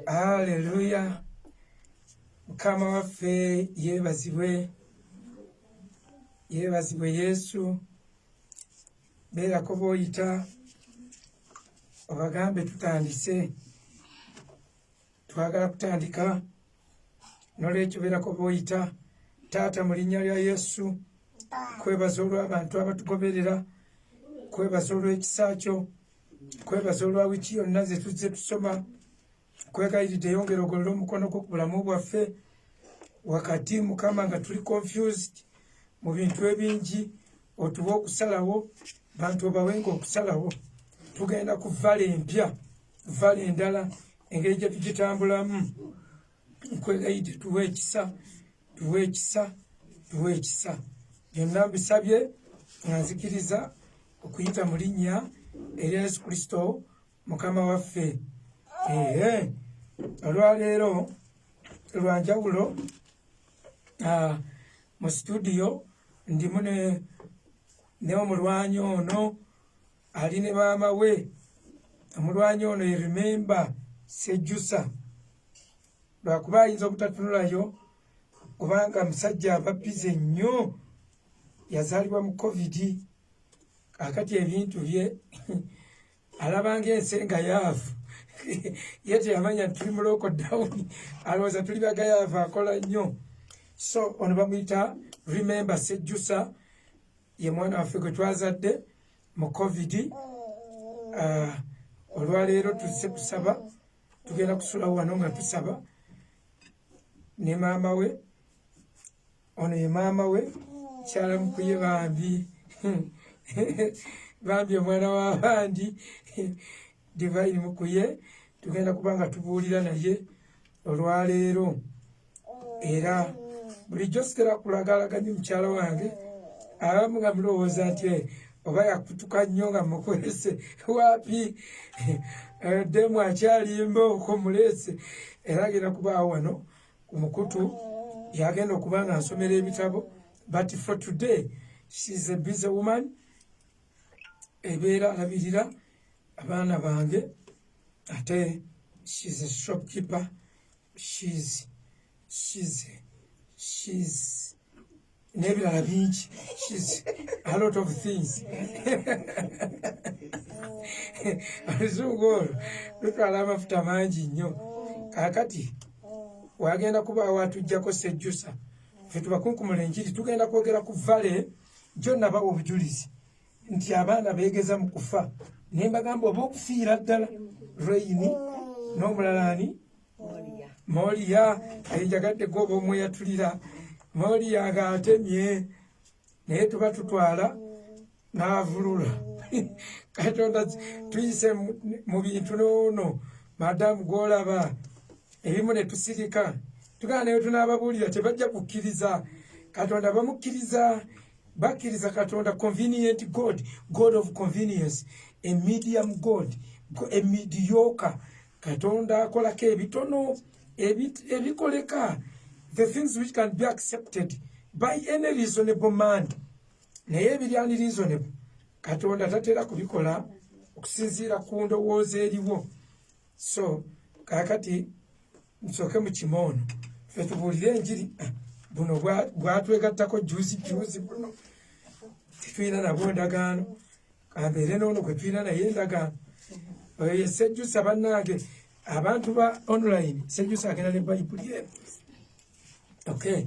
Haleluya. Mukama waffe yeebazibwe Yesu. Beerako b'oyita obagambe tutandise. Twagala kutandika n'olwekyo beerako b'oyita. Taata mu linnya lya Yesu, kwebaza olw'abantu abatugoberera, kwebaza olw'ekisa kyo, kwebaza olwa wiki yonna ze tuzze tusoma. Kwegayiridde yongera ogolole omukono gwo ku bulamu bwaffe wakati Mukama nga tuli confused mu bintu ebingi, otuwe okusalawo, bantu obawenga okusalawo. Tugenda ku vale empya, vale endala, engeri gye tugitambulamu. Nkwegayidde tuwe ekisa, tuwe ekisa, tuwe ekisa. Byonna mbisabye nga nzikiriza okuyita mu linnya erya Yesu Kristo Mukama waffe. Olwaleero lwanjawulo mu studio ndimu ne omulwanyi ono ali ne maama we. Omulwanyi ono ye Remember Sejjusa. Lwakuba ayinza obutatunulayo kubanga musajja aba bize nnyo, yazaalibwa mu COVID. Kakati ebintu bye alabanga ensenga yaavu. Ye teyamanya tuli mu lockdown, alowooza tuli bagayaavu, akola nnyo. So ono bamuyita Remember Sejjusa, ye mwana waffe gwe twazadde mu COVID. Olwaleero tuzze kusaba, tugenda kusulawo wano nga tusaba ne maama we. Ono ye maama we, Kyala Mukuye Bambi. Bambi omwana w'abandi, Divine Mukuye. Tugenda kubanga tubuulira naye olwaleero. Era bulijjo sikera kulagalaganya mukyala wange, abamu nga mulowooza nti oba yakutuka nnyo nga mukwese waapi, demu akyalimba okomuleese. Era agenda kubaawo wano ku mukutu, yagenda okuba nga nsomera ebitabo. But for today, she's a busy woman. Ebeera alabirira abaana bange, ate she's a shopkeeper. She's n'ebirala bingi. She's a lot of things. Oluzungu olwo lutwala amafuta mangi nnyo. Kaakati wagenda kubaawo atuggyako Sejjusa. Ffe tubakunkumula enjiri, tugenda kwogera ku vale. Jjo nabawa obujulizi nti abaana beegeza mu kufa. Ne mbagamba oba okufiira ddala. Raini n'omulala ani? Moliya. Enjagadde gwoba omwe yatulira. Moliya ng'atemye. Naye tuba tutwala n'avulula. Katonda tuyise mu bintu n'ono. Madamu gw'olaba ebimu ne tusirika. Tugana naye tunaababuulira tebajja kukkiriza. Katonda bamukkiriza. Bakkiriza Katonda, convenient God, God of convenience, a medium God, a mediocre. Katonda akolako ebitono ebikoleka, the things which can be accepted by any reasonable man. Naye ebiri unreasonable, Katonda tatera kubikola okusinziira ku ndowooza eriwo. So kaakati nsooke mu kimono, ffe tubuulire enjiri. Buno bwatwegattako juzi buno. Tetulina nabwo ndagaano. Kambeere n'ono gwe tulina naye endagaano. Oyo ye Sejjusa bannange. Abantu ba online, Sejjusa agenda ne Bayibuli eno. Okay.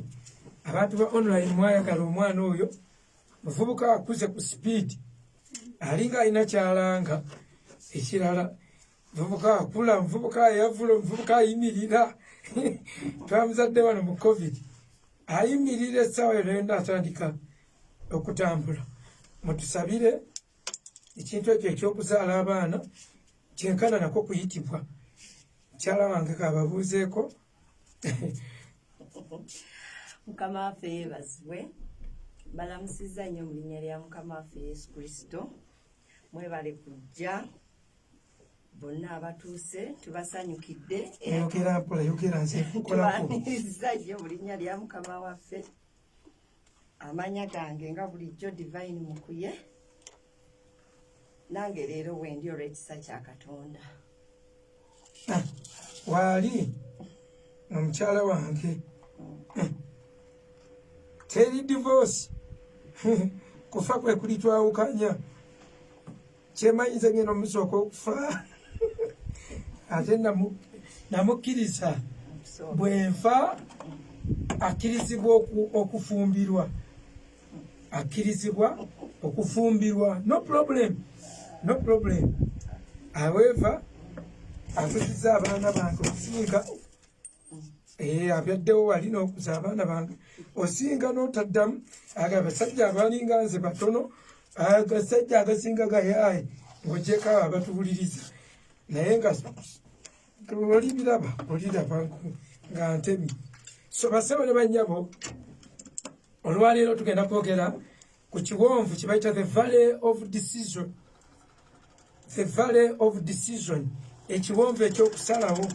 Abantu ba online mwayagala omwana oyo. Muvubuka akuze ku speed. Alinga alina kyalanga. Ekirala. Muvubuka akula, muvubuka yavula, muvubuka ayimirira. Twamuzadde wano mu COVID. Ayimirira essaawa yonna atandika okutambula. Mutusabire ekintu ekyo ekyokuzaala abaana kyenkana nako kuyitibwa. Mukyala wange kababuuzeeko. Mukama waffe yeebazibwe. Balamusizza nnyo mu linnya lya Mukama waffe Yesu Kristo. Mwebale kujja. Bonna abatuuse tubasanyukidde. Yogera mpola, yogera nze nkukolako. Tubaniriza nnyo mu linnya lya Mukama waffe. Amanya gange nga bulijjo Divine Mukuye. Nange leero wendi olw'ekisa kya Katonda. wali omukyala wange teri divorce kufa kwe kuli twawukanya kyemanyiza ngeno omusooka okufa ate namukkiriza bwenfa akkirizibwa okufumbirwa akkirizibwa okufumbirwa no problem however akuziza abaana bange okusinga abyaddewo wali n'okuza abaana bange osinga n'otaddamu abasajja abalinga nze batono agasajja agasinga gayaaye ng'ogyeko abo abatuwuliriza naye nga olibiraba nga ntemi so basebo ne bannyabo olwaleero tugenda kwogera ku kiwonvu kye bayita the valley of decision ekiwonvu ekyokusalawo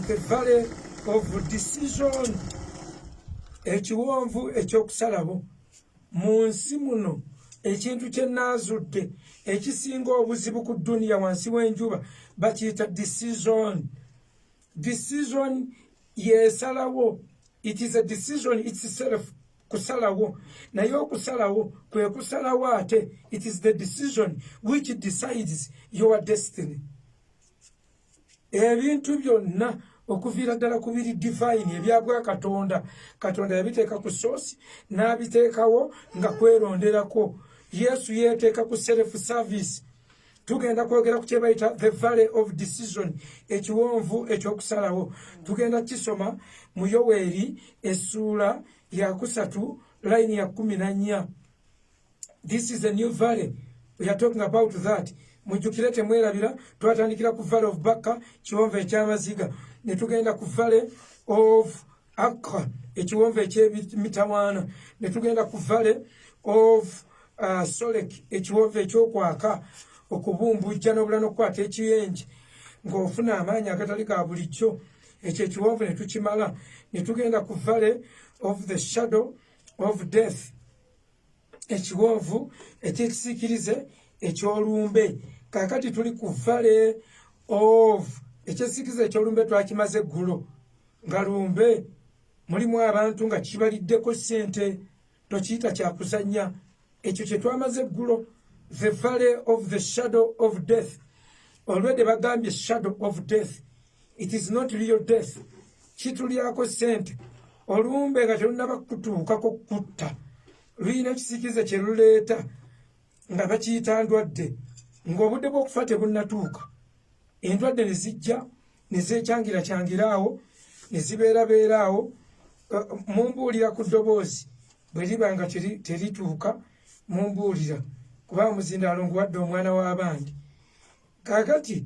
the valley of decision ekiwonvu ekyokusalawo mu nsi muno ekintu kye naazudde ekisinga obuzibu ku dduniya wansi w'enjuba bakiyita decision yesalawo. It is a decision itself kusalawo naye okusalawo kwe kusalawo ate it is the decision which decides your destiny. Ebintu byonna okuviira ddala ku biri divine ebyabwa katonda yabiteeka ku source n'abiteekawo nga kweronderako. Yesu yeeteeka ku self service. Tugenda kwogera ku kyebayita the valley of decision ekiwonvu ekyokusalawo. Tugenda kisoma mu Yoweeri essuula ya 3 line ya 14. This is a new valley. We are talking about that. Mujjukire temwerabira twatandikira ku valley of Baka kiwonvu ekyamaziga ne tugenda ku valley of Akka ekiwonvu eky'emitawaana ne tugenda ku valley of Solek ekiwonvu ekyokwaka okubumbujja n'obula n'okukwata ekiyenje ng'ofuna amaanyi agatali ga bulijjo. Ekyo ekiwonvu ne tukimala ne tugenda ku valley of the shadow of death ekiwonvu ekyekisiikirize ekyolumbe. Kaakati tuli ku valley of ekyekisiikirize ekyolumbe twakimaze eggulo nga lumbe mulimu abantu nga kibaliddeko ssente tokiyita kyakuzannya. Ekyo kye twamaze eggulo the valley of the shadow of death. Already bagambye shadow of death. It is not real death. Kitulyako ssente olumbe nga telunaba kutuukako kutta luyina ekisiikirize kye luleeta nga bakiyita ndwadde ng'obudde bw'okufa tebunnatuuka. Endwadde ne zijja ne zeekyangirakyangiraawo ne zibeerabeeraawo. Mumbuulira ku ddoboozi bwe liba nga terituuka mumbuulira kuba muzindaalo nguwadde omwana w'abandi. Kaakati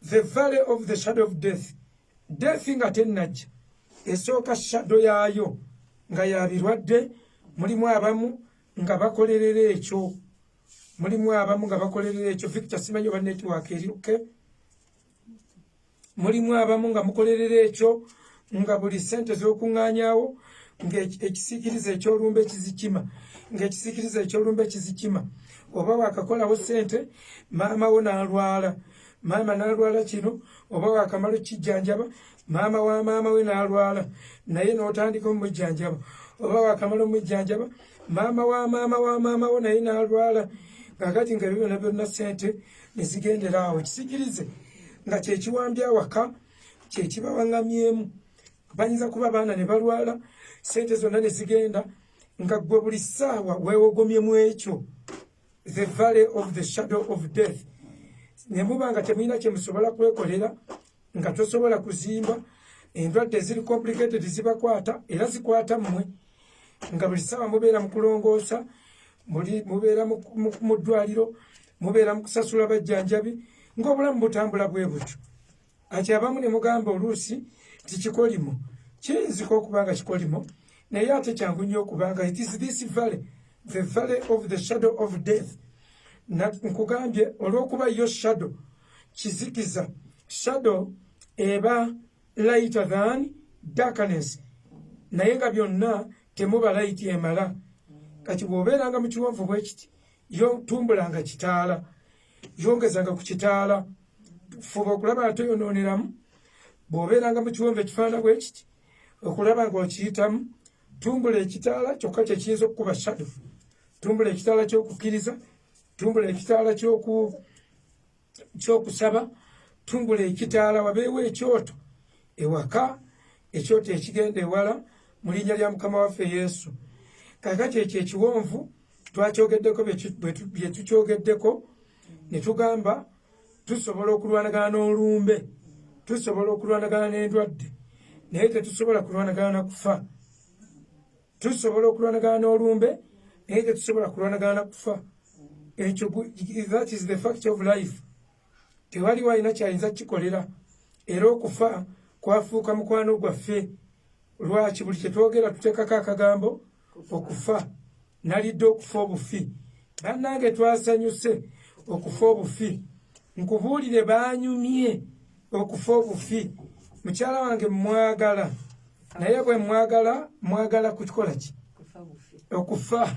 the valley of the shadow of death, death nga tennajja esooka shadow yaayo nga yabirwadde. Mulimu abamu nga bakolerera ekyo, Victor simanyi oba network eriruke. Mulimu abamu nga mukolerera ekyo nga buli ssente z'okuŋŋaanyaawo ng'ekisiikirize ekyolumbe kizikima oba wakakolawo ssente maama wo n'alwala, maama n'alwala kino oba wakamala okijjanjaba maama wa maama we n'alwala naye n'otandika omujjanjaba oba wakamala omujjanjaba maama wa maama wo naye n'alwala. Kakati nga byonna byonna ssente ne zigendera awo. Ekisiikirize nga kyekiwambya awaka kyekibawaŋŋamyemu. Bayinza kuba abaana ne balwala ssente zonna ne zigenda nga ggwe buli ssaawa weewogomyemu ekyo. The valley of the shadow of death. Ne muba nga temulina kye musobola kwekolera nga tosobola kuzimba endwadde eziri complicated zibakwata era zikwata mmwe nga buli ssaawa mubeera mu kulongoosa mubeera mu ddwaliro mubeera mu kusasula bajjanjabi ng'obulamu butambula bwe butyo. Ati abamu ne mugamba oluusi nti kikolimo. Kiyinzika okuba nga kikolimo naye ate kyangu nnyo okubanga it is this valley, the valley of the shadow of death. Nkugambye olw'okuba yo shadow kizikiza. Shadow eba lighter than darkness naye nga byonna temuba light emala. Kati bw'obeeranga mu kiwonvu bwe kiti yo tumbulanga kitaala yongezanga ku kitaala fuba okulaba nga toyonooneramu bw'obeeranga mu kiwonvu ekifaanana bwe kiti okulaba ng'okiyitamu tumbula ekitaala kyokka kye kiyinza okukuba shadow tumbula ekitaala ky'okukkiriza tumbula ekitaala ky'okusaba tumbula ekitaala wabeewo ekyoto ewaka ekyoto ekigenda ewala mu linnya lya mukama waffe yesu kaakati ekyo ekiwonvu twakyogeddeko bye tukyogeddeko ne tugamba tusobola okulwanagana n'olumbe tusobola okulwanagana n'endwadde naye tetusobola kulwanagana na kufa tusobola okulwanagana n'olumbe naye tetusobola kulwanagana na kufa ekyo that is the fact of life tewaliwo alina kyayinza kikolera era okufa kwafuuka mukwano gwaffe lwaki buli kyetwogera tuteekako akagambo okufa nalidde okufa obufi bannange twasanyuse okufa obufi nkubuulire baanyumye okufa obufi mukyala wange mwagala naye bwe mwagala kukikola ki okufa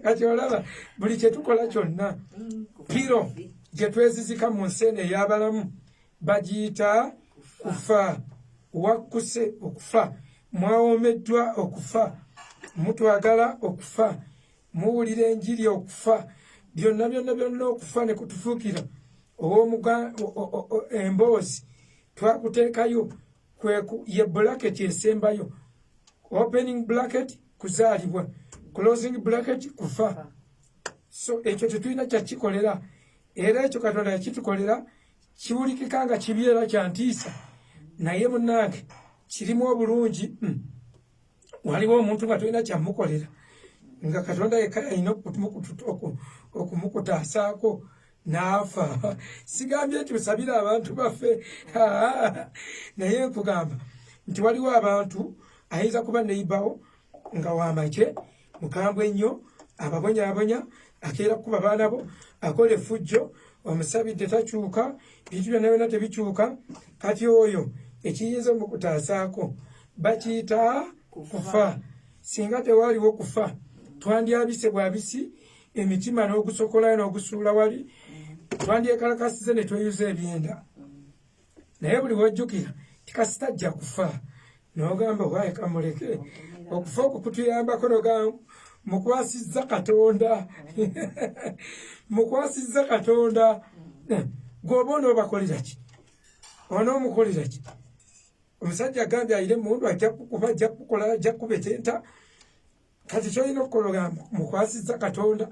kati olaba buli kyetukola kyonna piro gye twezizika mu nsi eno ey'abalamu bagiyita kufa wakkuse okufa mwawomeddwa okufa mutwagala okufa muwulira enjiri okufa byonna okufa ne kutufuukira emboozi twakuteekayo ye bracket esembayo opening bracket kuzaalibwa closing bracket kufa so ekyo tetulina kyakikolera era ekyo katonda yakitukolera kiwulikika nga kibi era kyantiisa naye munnange kirimu obulungi waliwo omuntu nga tolina kyamukolera nga katonda yekka yalina okumukutaasaako n'afa sigambye nti osabire abantu baffe naye nkugamba nti waliwo abantu ayinza kuba neibawo nga wamake mukambwe ennyo ababonyaabonya akeera kukuba baana bo akola effujjo omusabidde takyuka bintu byonna byonna tebikyuka kati oyo ekiyinza omukutaasaako bakiyita kufa singa tewaaliwo kufa twandyabise bwabisi emitima n'ogusokolayo n'ogusuula wali twandyekalakasize ne tweyuza ebyenda naye buli wojjukira tikasitajja kufa n'ogamba waaye kamuleke okufa okwo kutuyambako nogamba mukwasizza katonda mukwasizza katonda gwoba onoobakolera ki onoomukolera ki omusajja agambye ayire emundu ajja kukuba ajja kukola ajja kukuba ekyenta kati kyolina okukola ogamba mukwasizza katonda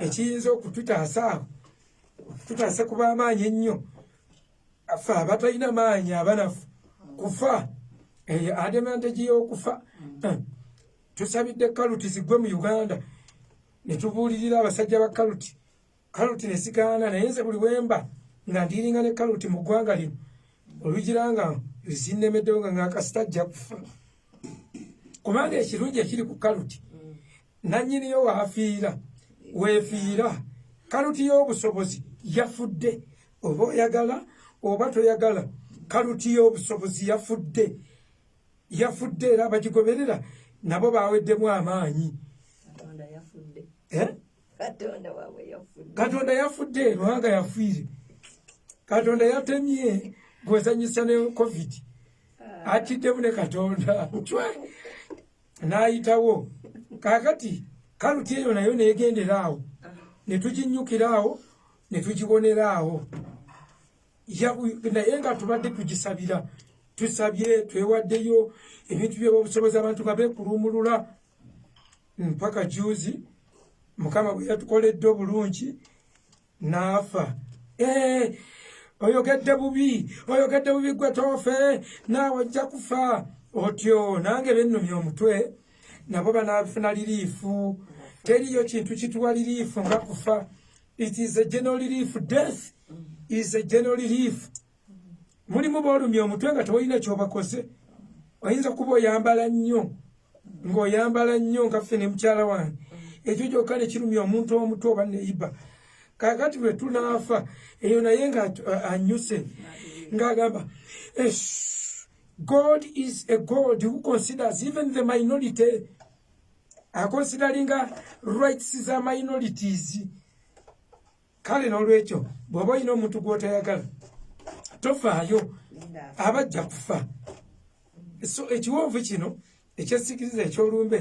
ekiyinza okututaasa awo okututaasa kuba amaanyi ennyo ffe abatalina maanyi abanafu kufa ademantegi y'okufa tusabidde kaluti zigwe mu uganda ne tubuulirira abasajja ba kaluti ne zigaana naye nze buli wemba nga ndiringa ne kaluti mu ggwanga lino olugiranga zinnemeddewo nga ng'akasitajja kufa kubanga ekirungi ekiri ku kaluti nannyiniyo waafiira weefiira kaluti y'obusobozi yafudde oba oyagala oba toyagala kaluti y'obusobozi yafudde era abagigoberera nabo baweddemu amaanyi katonda yafudde lwanga yafiire katonda yatemye gwezanyisa ne covid atiddemu ne katonda n'ayitawo kaakati kaluti eyo nayo neegenderaawo ne tuginnyukiraawo ne tugiboneraawo naye nga tubadde tugisabira tusabye twewaddeyo ebintu by'obusobozi abantu nga beekuluumulula mpaka juzi mukama bwe yatukoledde obulungi n'afa oyogedde bubi gwe toofe naawe ojja kufa otyo nange bennumya omutwe nabo banaafuna liriifu teriyo kintu kituwa liriifu nga kufa it is a general relief death is a general relief mulimu boolumya omutwe nga tewalina kyobakoze oyinza kuba oyambala nnyo nga ffe ne mukyala wange ekyo kyokka ne kirumya omuntu omutwe oba neiba kaakati bwe tunaafa eyo naye nga anyuse ng'agamba God is a God who considers even the minority considering rights za minorities kale n'olwekyo bw'oba olina omuntu gw'otayagala tofaayo abajja kufa. So ekiwonvu kino ekyesikiriza eky'olumbe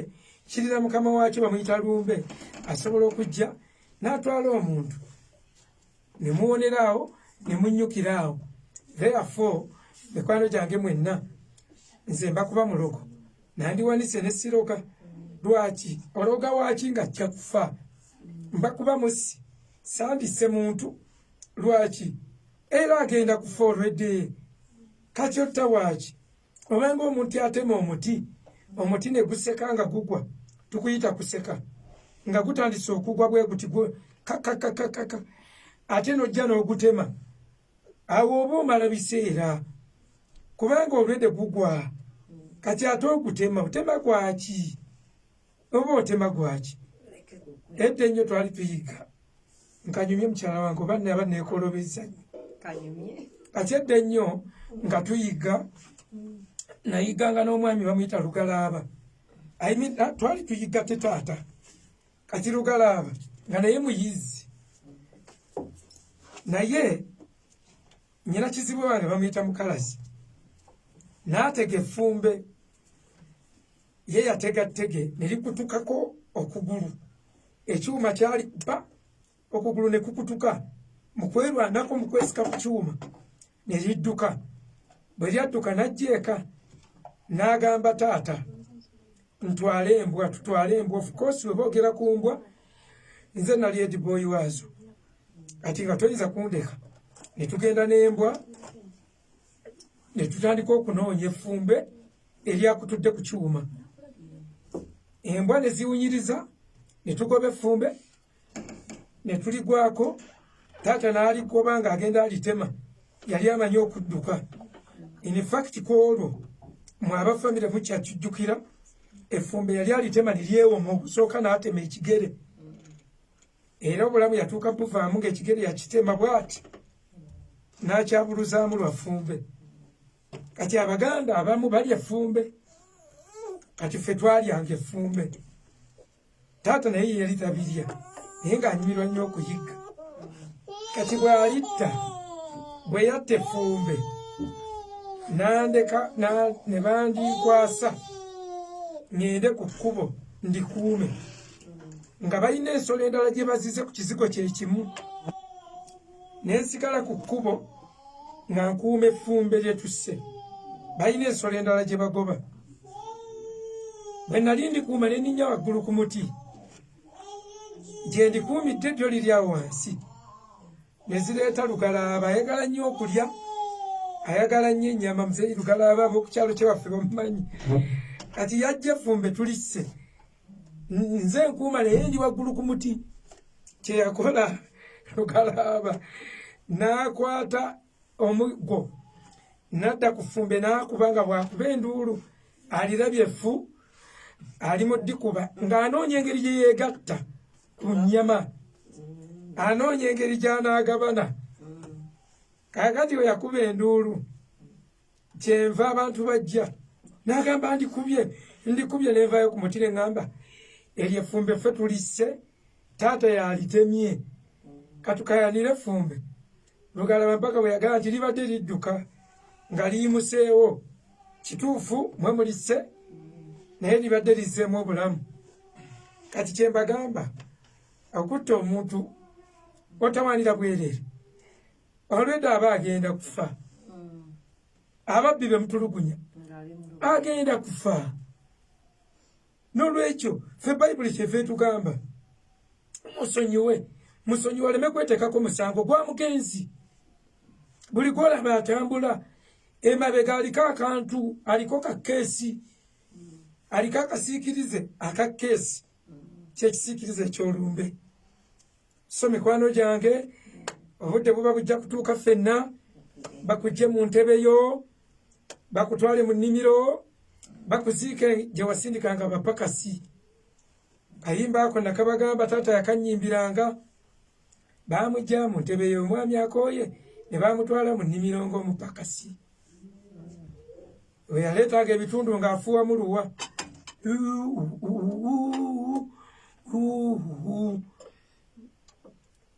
kirina mukama waakyo bamuyita lumbe asobola okujja n'atwala omuntu ne muwoneraawo ne munnyukiraawo. Therefore mikwano gyange mwenna nze mbakuba mulogo nandiwanise ne siroga. Lwaki? Ologa waaki nga ajja kufa? Mbakuba musi sandise muntu. Lwaki? Era agenda kufa olwedde. Kati otta waaki? Obanga omuntu atema omuti ne guseka nga gugwa tukuyita kuseka nga gutandise okugwa bwe guti kakakakaka ate n'ojja n'ogutema awo oba omala biseera kubanga olwedde gugwa. Kati ate ogutema gwaki? Oba otema gwaki? Edda ennyo twali tuyiga nkanyumye mukyala wange oba naba neekolobeza kati edda ennyo nga tuyiga nayiganga n'omwami bamuyita Lugalaaba. Twali tuyiga te taata kati Lugalaaba nga naye muyizi naye nyina kizibu wange bamuyita Mukalazi n'atega effumbe ye yatega ttege ne likutukako okugulu. Ekyuma kyali bba okugulu ne kukutuka mu kwerwanako mu kwesika ku kyuma ne lidduka. Bwe lyadduka n'ajja eka n'agamba taata ntwale embwa, tutwale embwa. Of course we boogera ku mbwa nze nali head boy waazo ati nga toyinza kundeka. Ne tugenda n'embwa ne tutandika okunoonya effumbe eryakutudde ku kyuma. Embwa ne ziwunyiriza ne tugoba effumbe ne tuligwako. Taata n'aligoba ng'agenda alitema, yali amanyi okudduka. In fact kwolwo mwe abafamire mukyakijjukira effumbe yali alitema ne lyewoma okusooka n'atema ekigere. Era obulamu yatuuka buvaamu ng'ekigere yakitema bw'ati n'akyabuluzaamu lwa ffumbe. Kati Abaganda abamu balya effumbe, kati ffe twalyanga effumbe. Taata naye yali tabirya naye ng'anyumirwa nnyo okuyiga. Kati bw'alitta bwe yatta effumbe nandeka ne bandikwasa ngende ku kkubo ndikuume nga balina ensolo endala gye bazize ku kizigo kye kimu. Ne nsigala ku kkubo nga nkuuma effumbe lye tusse. Balina ensolo endala gye bagoba. Bwe nali ndikuuma ne nninnya waggulu ku muti gye ndikuumidde ddyo liryawo wansi. Ne zireeta Lugalaaba ayagala nnyo okulya, ayagala nnyo ennyama. Muzeeyi Lugalaaba ab'oku kyalo kyewaffe bamumanyi. Kati yajja effumbe tulisse, nze nkuuma naye ndi waggulu ku muti. Kye yakola Lugalaaba n'akwata omuggo n'adda ku ffumbe n'akuba nga bw'akuba enduulu alirabye effu ali mu ddikuba ng'anoonya engeri gye yeegatta ku nnyama, anoonya engeri gy'anaagabana. Kaakati we yakuba enduulu kyenva abantu bajja n'agamba ndikubye n'envaayo ku muti ne ŋŋamba eryo effumbe ffe tulisse, taata yalitemye katukayanire effumbe. Lugalaaba mpaka bwe yagamba nti libadde lidduka nga liyimuseewo. Kituufu mwe mulisse naye libadde lizzeemu obulamu. Kati kye mbagamba okutta omuntu otawanira bwereere olwedda aba agenda kufa. Ababbi be mutulugunya agenda kufa. N'olwekyo ffe Bayibuli kyeva etugamba musonyiwe oleme kweteekako musango gwa mugenzi. Buli gwolaba atambula emabega aliko akantu, aliko kakeesi, aliko akasiikirize akakeesi, kyekisiikirize eky'olumbe. So mikwano gyange obudde buba bujja kutuuka ffenna bakugye mu ntebe yo bakutwale mu nnimiro bakuziike gye wasindikanga bapakasi. Kayimba ako nakabagamba taata yakanyimbiranga. Baamugya mu ntebe yo omwami akooye ne baamutwala mu nnimiro ng'omupakasi. We yaleetaaga ebitundu ng'afuuwa mu luwa.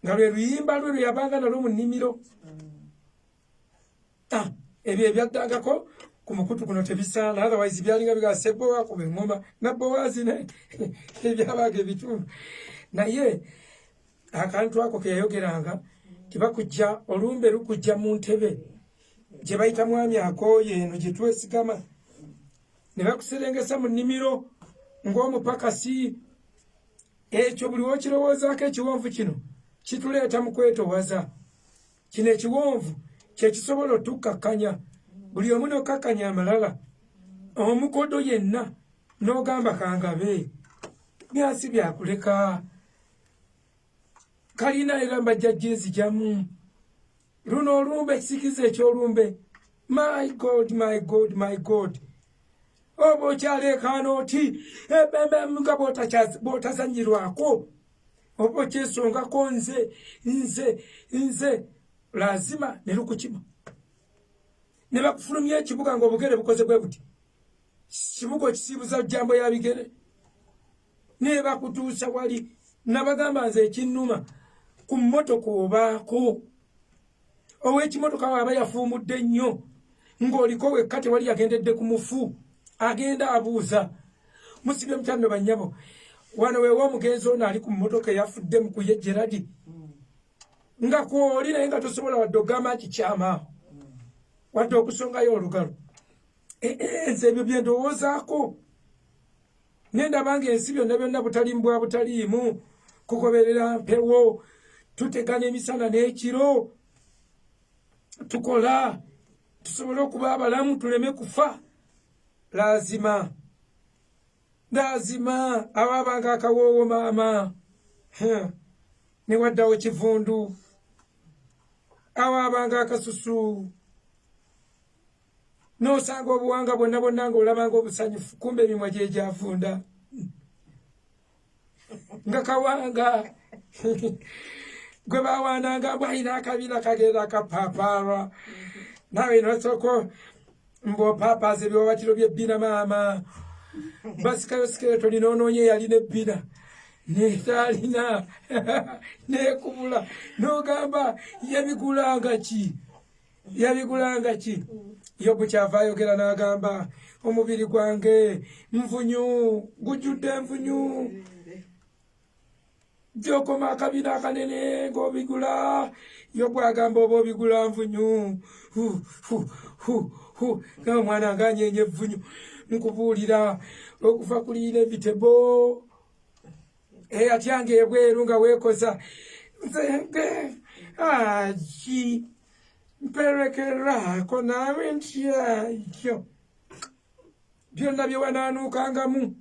nga lwe luyimba lwe yabanga nalwo mu nnimiro. Ebyo ebyaddangako ku mukutu kuno tebisaana, otherwise byalinga bigasa Bowazi engoma na Bowazi ebyabaga ebitundu. Naye akantu ako ke yayogeranga tibakujja olumbe lukujja mu ntebe gye bayita mwami akooye eno gye twesigama, ne bakuserengesa mu nnimiro ng'omupakasi. Ekyo buli wokirowoozaako ekiwonvu kino kituleeta mu kwetowaza. Kino ekiwonvu kye kisobola otukkakkanya, buli omu n'okkakkanya amalala. Omukodo yenna n'ogamba kangabe byasi byakuleka kalina era mbajja jinzijamu luno olumbe ekisikiza ekyolumbe. My God, my God, my God. Obo kyalekaano oti ebembe nga bwotazanyirwako obo kyesongako nze lazima ne lukukima. Ne bakufulumya ekibuga ng'obugere bukoze bwe buti, kibuga okisiibuza jambo ya bigere, ne bakutuusa wali. Nabagamba nze ekinnuma ku mmotoka obaako, ow'ekimotoka waba yafuumudde nnyo ng'oliko wekka tewali yagendedde ku mufu, agenda abuuza musibye mukyano bannyabo wano weewa omugenzi ono ali ku mmotoka eyafudde mu kuye Gerard nga kwoli naye nga tosobola wadde ogamba nti kyama wadde okusongayo olugalo. Nze ebyo bye ndowoozaako. Nendaba ng'ensi byonna byonna butaliimu bwa butaliimu, kugoberera mpewo, tutegana emisana n'ekiro, tukola tusobole okuba abalamu tuleme kufa. Lazima awaabanga akawoowo maama ne waddawo kivundu, awaabanga akasusu n'osanga obuwanga bwonna ng'olabanga obusanyufu, kumbe emimwa gye gyavunda nga kawanga gwe bawaananga bwalina akabina kagenda akapaapaarwa, naawe nosoko mb'opapaaza ebiwabatiro by'ebbina maama, basikayo sikeletoni n'onoonya eyalina ebbina netalina nekubula n'ogamba yabigulanga ki. Yobu kyava ayogera n'agamba omubiri gwange nvunyu, gujjudde envunyu. Gyokoma akabina akanene ng'obigula, Yobu agamba oba obigula nvunyu. Omwana ng'anyeenya evvunyu, nkubuulira okuva ku liina ebitebo atyanga ebweru nga weekoza nzenge mperekeraako naawe ntyakyo byonna bye wanaanuukangamu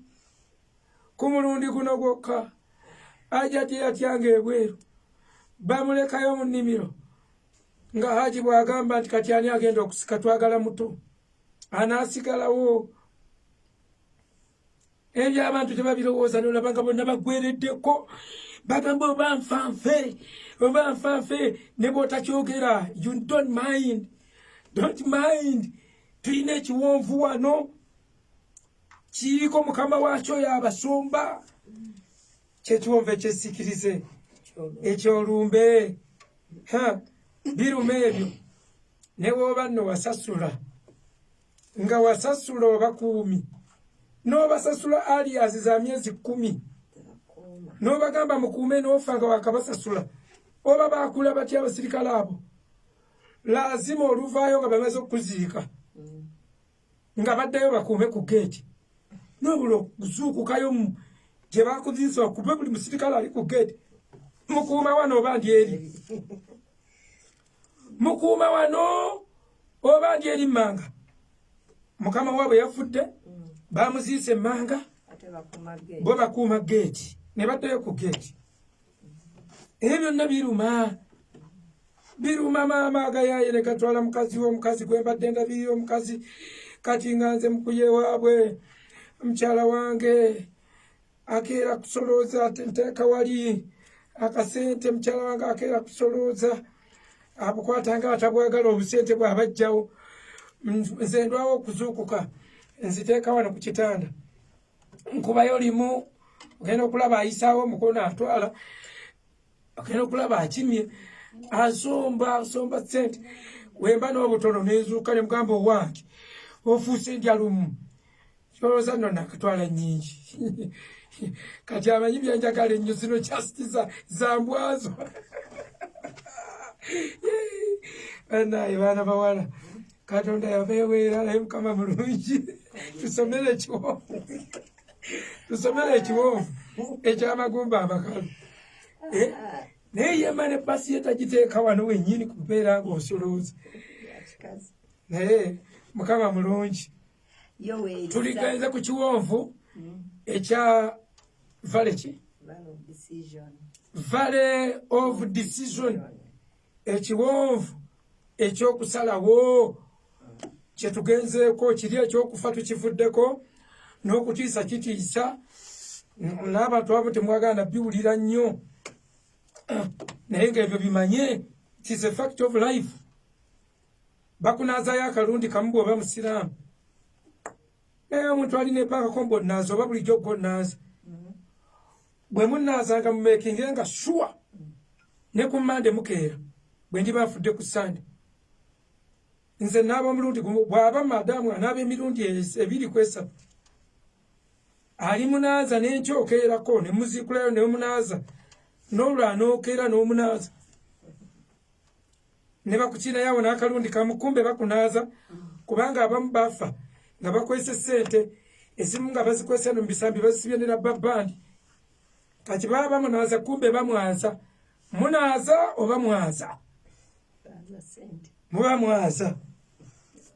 ku mulundi guno gwokka. Ajja teyatyanga ebweru, bamulekayo mu nnimiro nga Haji bw'agamba nti kati ani agenda okusika, twagala muto anaasigalawo. Ebyo abantu tebabirowooza, n'olaba nga bonna baggwereddeko, bagamba oba nfanfe ne bw'otakyogera. You don't mind. Tulina ekiwonvu wano kiriko mukama waakyo y'abasumba, kyekiwonvu ekyesikirize ekyolumbe. Biruma ebyo ne bw'oba nno wasasula, nga wasasula oba 10 n'obasasula alias za myezi 10 n'obagamba mukuume n'ofa nga wakabasasula, oba baakula batya abasirikale abo? Lazima oluvaayo nga bamaze okuziika nga baddayo bakuume ku geeti, nobula okuzuukukayo gye bakuziisa okube buli musirikale ali ku geeti. Mukuuma wano oba ndi eri, mukuuma wano oba ndi eri mmanga. Mukama waabwe yafudde, bamuziise emmanga, bo bakuuma geeti ne baddayo ku geeti. Ebyo byonna biruma maama agayaye ne gatwala mukazi w'omukazi gwe mbadde ndabirira omukazi kati nga nze mukuye waabwe mukyala wange akeera kusolooza nteeka wali akasente, mukyala wange akeera kusolooza abukwatanga atabwagala obusente bw'abajjawo, nze ndwawo okuzuukuka nziteeka wano ku kitanda, nkubayo limu ogenda okulaba ayisaawo omukono atwala agenda okulaba akimye asomba sente wemba n'obutono nezuuka ne mugamba owange ofuuse ndyalumu kyolooza nno nakatwala nnyingi kati amanyi byenjagala ennyo zino kyasitiza zambwazo banaye baana bawala katonda yabeeweera naye mukama mulungi tusomere ekiwoovu ekyamagumba amakalu naye yema ne basi yetagiteeka wano wennyini kubeera ng'osolooza naye mukama mulungi tuligenze ku kiwonvu ekya Valley of Decision ekiwonvu ekyokusalawo kyetugenzeeko kiri ekyokufa tukivuddeko n'okutiisa kitiisa n'abantu abo temwagala biwulira nnyo naye ng'ebyo bimanye it is a fact of life. Bakunaazayo akalundi kamu bw'oba musiraamu naye omuntu alina ebbanga kombo onnaaza oba bulijjo gw'onnaaza bwe munnaazanga mumeekinge nga shuwa ne ku Mande mukeera bwe ndiba afudde ku Sande nze naaba omulundi gumu bw'aba madamu anaaba emirundi 2 ku 3 ali munaaza n'enkya okeerako ne muziikulayo ne munaaza n'olwa n'okeera n'omunaaza ne bakukinayo n'akalundi kamu kumbe bakunaaza kubanga abamu bafa nga bakwese ssente ezimu nga bazikwese no mu bisambi bazisibye ne rubber band kati baba munaaza kumbe bamwaza munaaza oba mwaza muba mwaza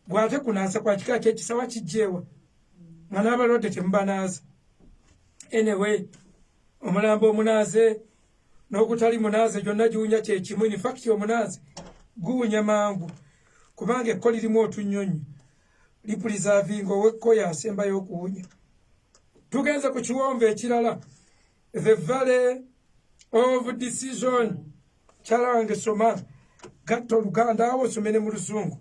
gwate kunaaza kwa kika ky'ekisawa kijjeewa nga n'abalwadde temubanaaza anyway omulambo omunaaze n'okutali munaaze gyonna giwunya kye kimu in fact omunaaze guwunya mangu kubanga ekko lirimu otunnyonnyo lipulizavinga owekko yasembayo okuwunya. Tugenze ku kiwonvu ekirala the Valley of Decision kyala wange soma gatta Oluganda awo osomene mu Luzungu.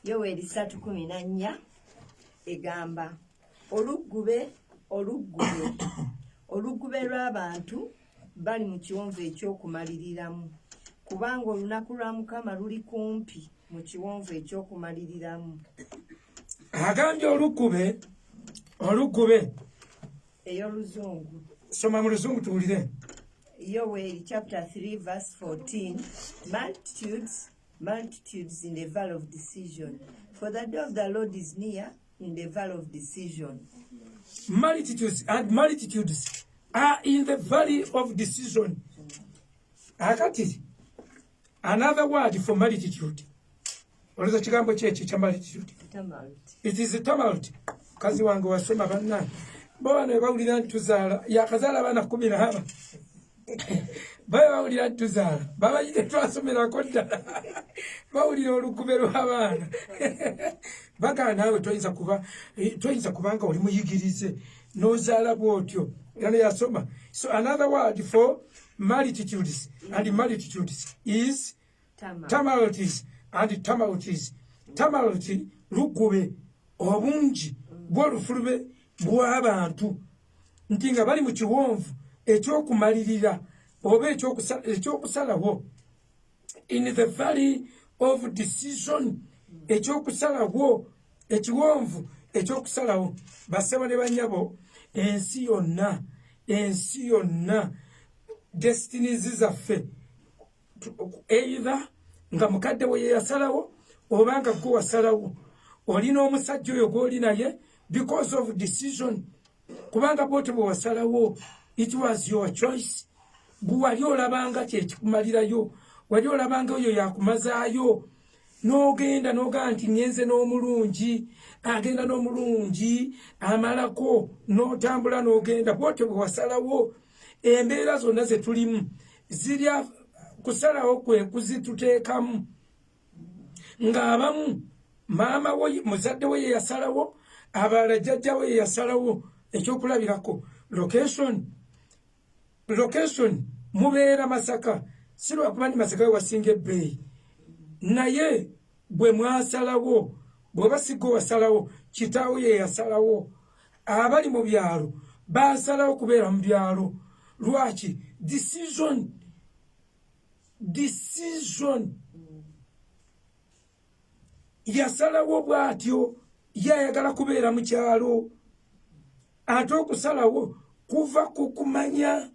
Yoweri 3:14 egamba olugube lw'abantu bali mu kiwonvu ekyokumaliriramu kubanga olunaku lwa Mukama luli kumpi mu kiwonvu ekyokumaliriramu. Agambye olugube ey'Oluzungu. Soma mu Luzungu tuwulire. Yoweri chapter 3 verse 14 multitudes in the valley of decision, for the day of the Lord is near in the valley of decision. Multitudes are in the valley of decision. Akati another word for multitude. What is the kigambo kyeki kya multitude? It is a tumult. Kazi wange wasoma banna bwana ne bawulira ntuzaala yakazaala abaana 17 bawulira ntuzaala babayite twasomerako ddala bawulira olugube lw'abaana bagaa naawe toyinza kubanga oli muyigirize n'ozaala bw'otyo yana yasoma. So another word for multitudes and multitudes is tumults and tumults. Tumult lugube obungi bw'olufulube bw'abantu nti nga bali mu kiwonvu ekyokumalirira oba ekyokusalawo in the valley of decision ekyokusalawo ekiwonvu ekyokusalawo. Basaba ne bannyabo ensi yonna destinies zaffe either nga mukadde we yasalawo oba nga gwe wasalawo olina omusajja oyo gw'oli naye because of decision kubanga bw'otyo bwe wasalawo it was your choice. Bwe wali olabanga kyekikumalirayo wali olabanga oyo yakumazaayo n'ogenda n'ogaa nti nyenze n'omulungi agenda n'omulungi amalako n'otambula n'ogenda bw'otyo bwe wasalawo. Embeera zonna ze tulimu zirya kusalawo kwe kuzituteekamu ng'abamu maama we muzadde we ye yasalawo abalala jjajja we ye yasalawo. Ekyokulabirako location mubeera Masaka si lwakuba ndi Masaka we wasinga ebbeeyi naye bwe mwasalawo bw'oba si gwe wasalawo kitaawo ye yasalawo. Abali mu byalo basalawo kubeera mu byalo lwaki decision yasalawo bw'atyo yayagala kubeera mu kyalo ate okusalawo kuva ku kumanya.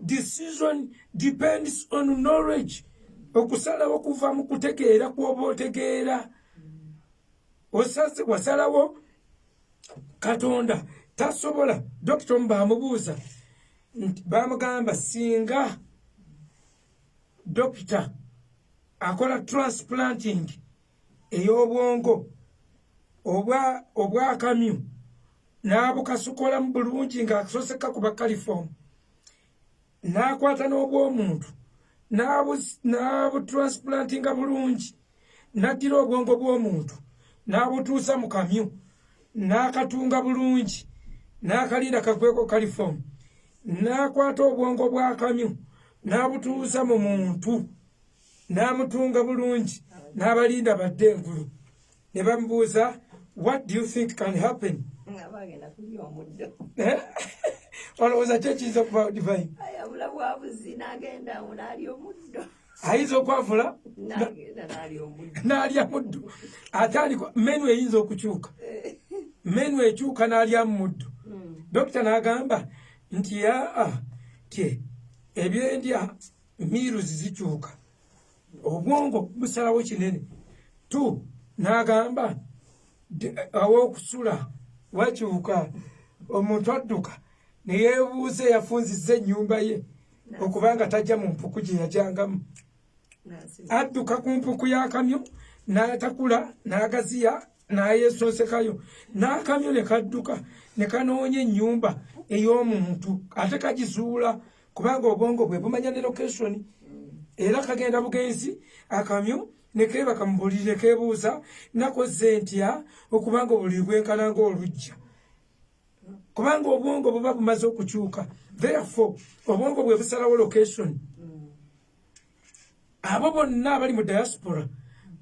Decision depends on knowledge. Okusalawo kuva mu kutegeera kw'oba otegeera. Wasalawo Katonda tasobola. Dr. Mbamubuuza bamugamba singa dokita akola transplanting ey'obwongo obwakamyu n'abukasukola mu bulungi ng'asooseka kuba caliform n'akwata n'obw'omuntu n'abutransplantinga bulungi n'addira obwongo bw'omuntu n'abutuusa mu kamyu n'akatunga bulungi n'akalinda kakweko caliform n'akwata obwongo bw'akamyu n'abutuusa mu muntu n'amutunga bulungi n'abalinda badde engulu ne bamubuuza what do you think can happen? Olowooza ki ekiyinza okuba divine? Ayinza okwavula n'alya muddu atandika menu eyinza okukyuka menu ekyuka n'alya muddu. Dokita n'agamba nti tye ebyendya miruzi zikyuka obwongo busalawo kinene tu n'agamba aw'okusula wakyuka omuntu adduka ne yeebuuza yafunzizza ennyumba ye okubanga tajja mu mpuku gye yajyangamu adduka ku mpuku y'akamyu n'atakula n'agaziya n'ayeesonsekayo n'akamyu ne kadduka ne kanoonya ennyumba ey'omuntu ate kagizuula kubanga obwongo bwe bumanya ne location era kagenda bugenzi akamyu ne keebaka mu buliri ne keebuuza nakoze ntya okubanga obuliri bwenkalanga olujja kubanga obwongo buba bumaze okukyuka. Therefore obwongo bwe busalawo location. Abo bonna abali mu diaspora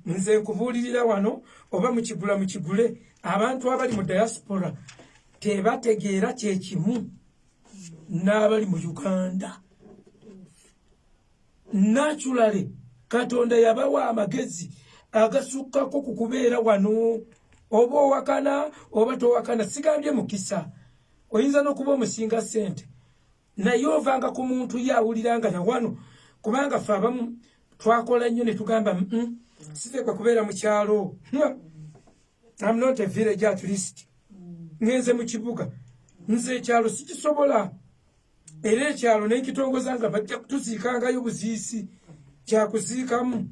nze nkubuulirira wano oba mukigule abantu abali mu diaspora tebategeera kyekimu n'abali mu Uganda. Naturally Katonda yabawa amagezi agasukkako ku kubeera wano oba owakana oba towakana. Sigambye mukisa oyinza n'okuba omusinga ssente naye ovanga ku muntu yawuliranga na wano kubanga ffe abamu twakola nnyo ne tugamba sitekwa kubeera mu kyalo. I'm not a village at least. Ngenze mu kibuga nze ekyalo sikisobola era ekyalo n'ekitongoza nga bajja kutuziikangayo buziisi kyakuziikamu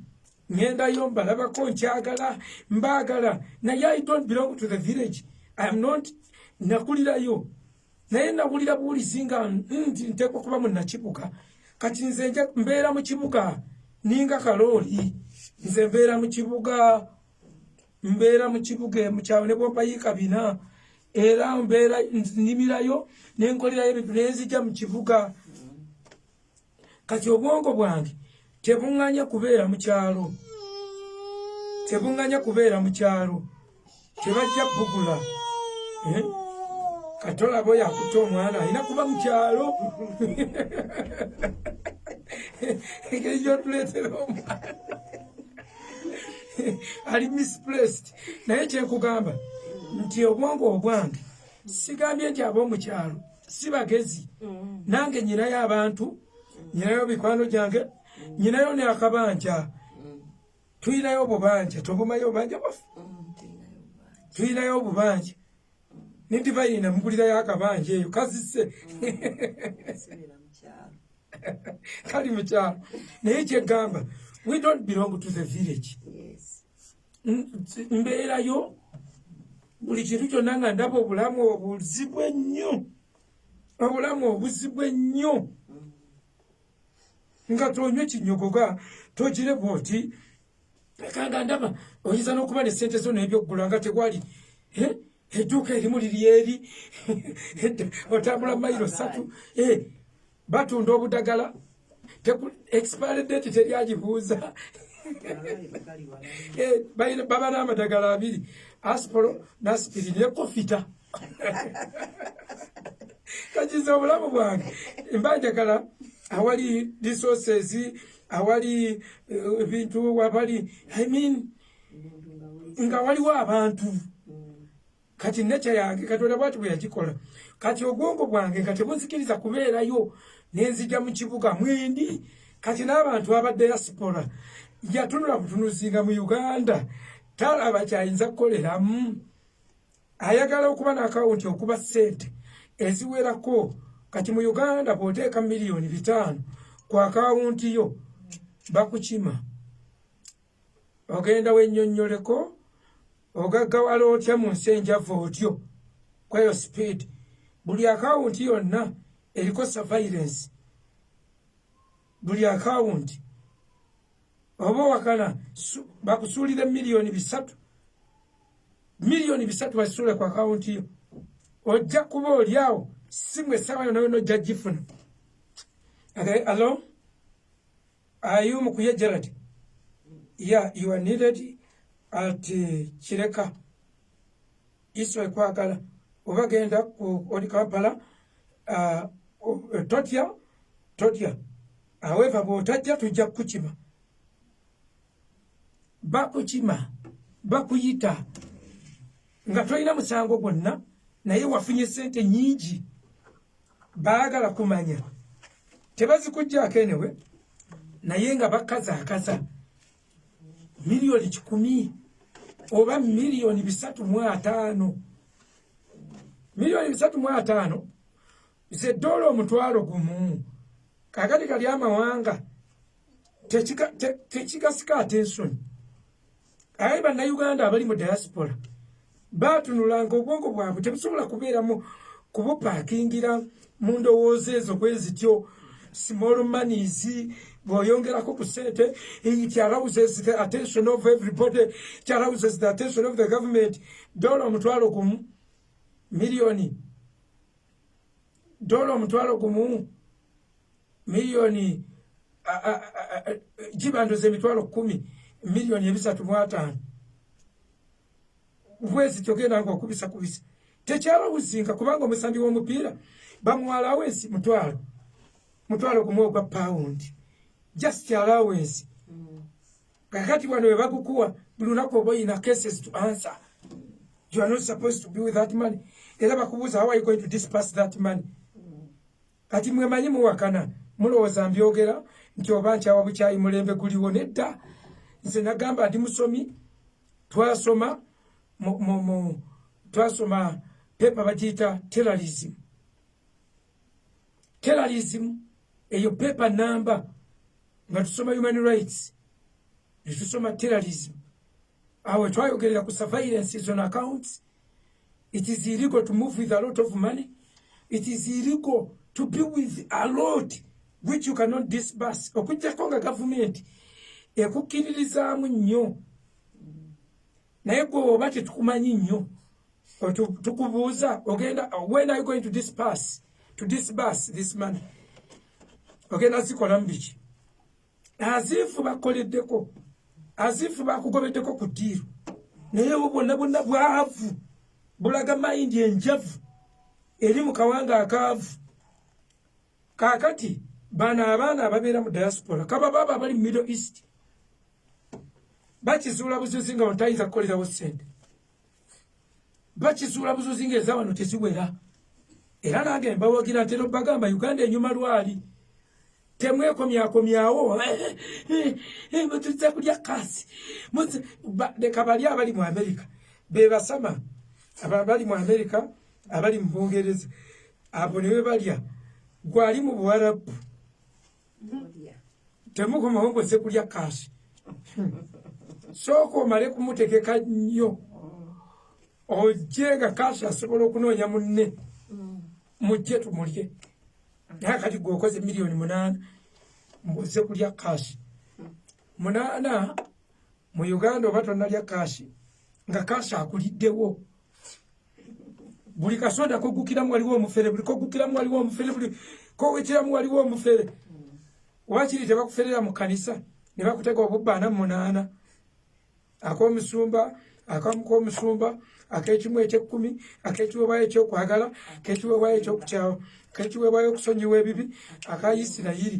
ngendayo mbalabako nkyagala mbaagala naye I don't belong to the village. I am not nakulirayo naye nawulira buwulizi nga nteekwa kuba munnakibuga kati nze mbeera mu kibuga ninga kalooli nze mbeera mu kibuga mukyalo ne bwompayiika bina era mbeera nnimirayo nenkolerayo ebintu nenzija mu kibuga. Kati obwongo bwange tebuŋŋanya kubeera mu kyalo tebajja bugula katolabo yakuta omwana alina kuba mu kyalo engeri gyotuleetera omwana ali misplaced. Naye kyenkugamba nti obwongo obwange sigambye nti ab'omu kyalo si bagezi. Nange nyinayo abantu, nyinayo mikwano gyange, nyinayo ne akabanja. Tuyinayo obubanja, tobumayo obubanja bwaffe? Tuyinayo obubanja. Ne Divine namugulirayo akabanja eyo kazise. Kali mu kyalo. Naye kyegamba we don't belong to the village. Mbeerayo buli kintu kyonna nga ndaba obulamu obuzibu ennyo nga tonywe kinyogoga togire bwoti kanga ndaba oyinza n'okuba ne ssente zo n'ebyoggula nga tegwali edduuka erimu liri eri otambula mayiro 3 batunda obudagala expired date teryagibuuza baba n'amadagala 2 aspiro n'aspirini ne kofita kakiza obulamu bwange mbanjagala awali resources awali ebintu wabali nga waliwo abantu kati nature yange Katonda bw'ati bwe yagikola kati obwongo bwange nga tebunzikiriza kubeerayo nenzija mu kibuga mwendi kati n'abantu aba diaspora yatunula butunuzinga mu Uganda talaba kyayinza kukoleramu ayagala okuba n'akawunti okuba ssente eziwerako kati mu Uganda bw'oteeka miliyoni 5 ku akawunti yo bakukima ogenda wennyonnyoleko ogaggawala otya mu nsi enjavu otyo kweyo speed buli akawunti yonna eriko surveillance buli akawunti oba wakana bakusuulire miliyoni 3 bazisuule ku akawunti yo ojja kuba oliawo simu essaawa yonna yonna ojja gifuna hello are you Mukuye Gerald? Yeah, you are needed at Kireka iswe kwagala oba genda ku oli Kampala Totya however bw'otajja tujja kukima bakukima bakuyita nga tolina musango gwonna naye wafunye ssente nnyingi baagala kumanya tebazikugjaako enewe naye nga bakazaakaza miliyoni 10 oba miliyoni 3.5 miliyoni 3.5 ze dola omutwalo gumu kakati kali amawanga tekigasika attention aye bannayuganda abali mu diaspora batunulanga obwongo bwabwe tebusobola kubeeramu kubupaakingira mu ndowooza ezo bwe zityo small monies bw'oyongerako ku ssente it arouses the attention of everybody, it arouses the attention of the government. Dola omutwalo gumu miliyoni gibanduza emitwalo 10 miliyoni 3.5 bwezi kyogenda nga okubisa tekyalawuzinga kubanga omusambi w'omupiira bamwalawo ensi mutwalo gumu ogwa paundi just allowance kakati wano we bakukuwa buli lunaku oba oyina cases to answer you are not supposed to be with that money era bakubuuza how are you going to disperse that money kati mwemanyi muwakana mulowooza mbyogera nti oba nkyawa bukyayi mulembe guliwo nedda nze nagamba ndi musomi twasoma pepa bagiyita terrorism eyo pepa namba nga tusoma human rights netusoma terrorism awe twayogerera ku surveillance on accounts. It is illegal to move with a lot of money. It is illegal to be with a lot which you cannot disburse. Okujjako nga government ekukkiririzaamu nnyo naye gwe oba tetukumanyi nnyo tukubuuza ogenda when are you going to disburse this money ogenda zikolamu biki azifu bakoleddeko azifu bakugobeddeko ku ddiiro naye bo bonna bwavu bulaga mayindi enjavu eri mu kawanga akaavu kaakati abaana ababeera mu diaspora kaba baba abali mu Middle East bakizuula buzuzi nga ontayinza kukolerawo ssente bakizuula buzuzi nga eza wano teziwera era nange mbawagira ntera bagamba Uganda enyuma lwali temwekomyakomyawo mutuzza kulya kasi leka bali abali mu America bebasama abali mu America abali mu Bungereza abo ne balya gwali mu Buwarabu temukomawo ng'ozze kulya kasi sooka omale kumutegeka nnyo ojje nga kasi asobola okunoonya munne mujje tumulye naye kati gwe okoze miliyoni 8 mbuzze kulya kasi 8 mu Uganda oba tonnalya kasi nga kasi akuliddewo buli kasoda kogukiramu waliwo omufere buli kogukiramu waliwo omufere buli kowekiramu waliwo omufere wakiri tebakuferera mu kanisa ne bakutega obubba 8 ak'omusumba akekimu eky'ekkumi, akekiweebwayo ekyokwagala, akekiweebwayo ekyokukyawa, akekiweebwayo okusonyiwa ebibi, aka Isirayiri,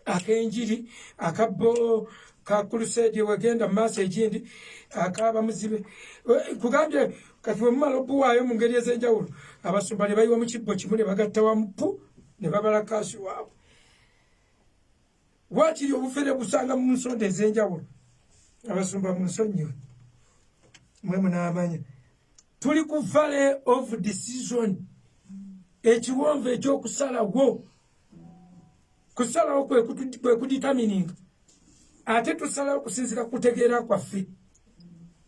ak'enjiri, ka crusade wegenda mu maaso egindi, ak'abamuzibe. Kugambye kati bwe mumala okuwaayo mu ngeri ez'enjawulo, abasumba ne bayiwa mu kibbo kimu ne bagatta wamu ne babala kaasi waabwe. Waakiri obufere busanga mu nsonda ez'enjawulo. Abasumba mu nsonyiwe mwe munaamanya tuli ku valley of decision, ekiwonvu ekyokusalawo. Kusalawo kwe kuditamininga, ate tusalawo kusinzira kutegeera kwaffe.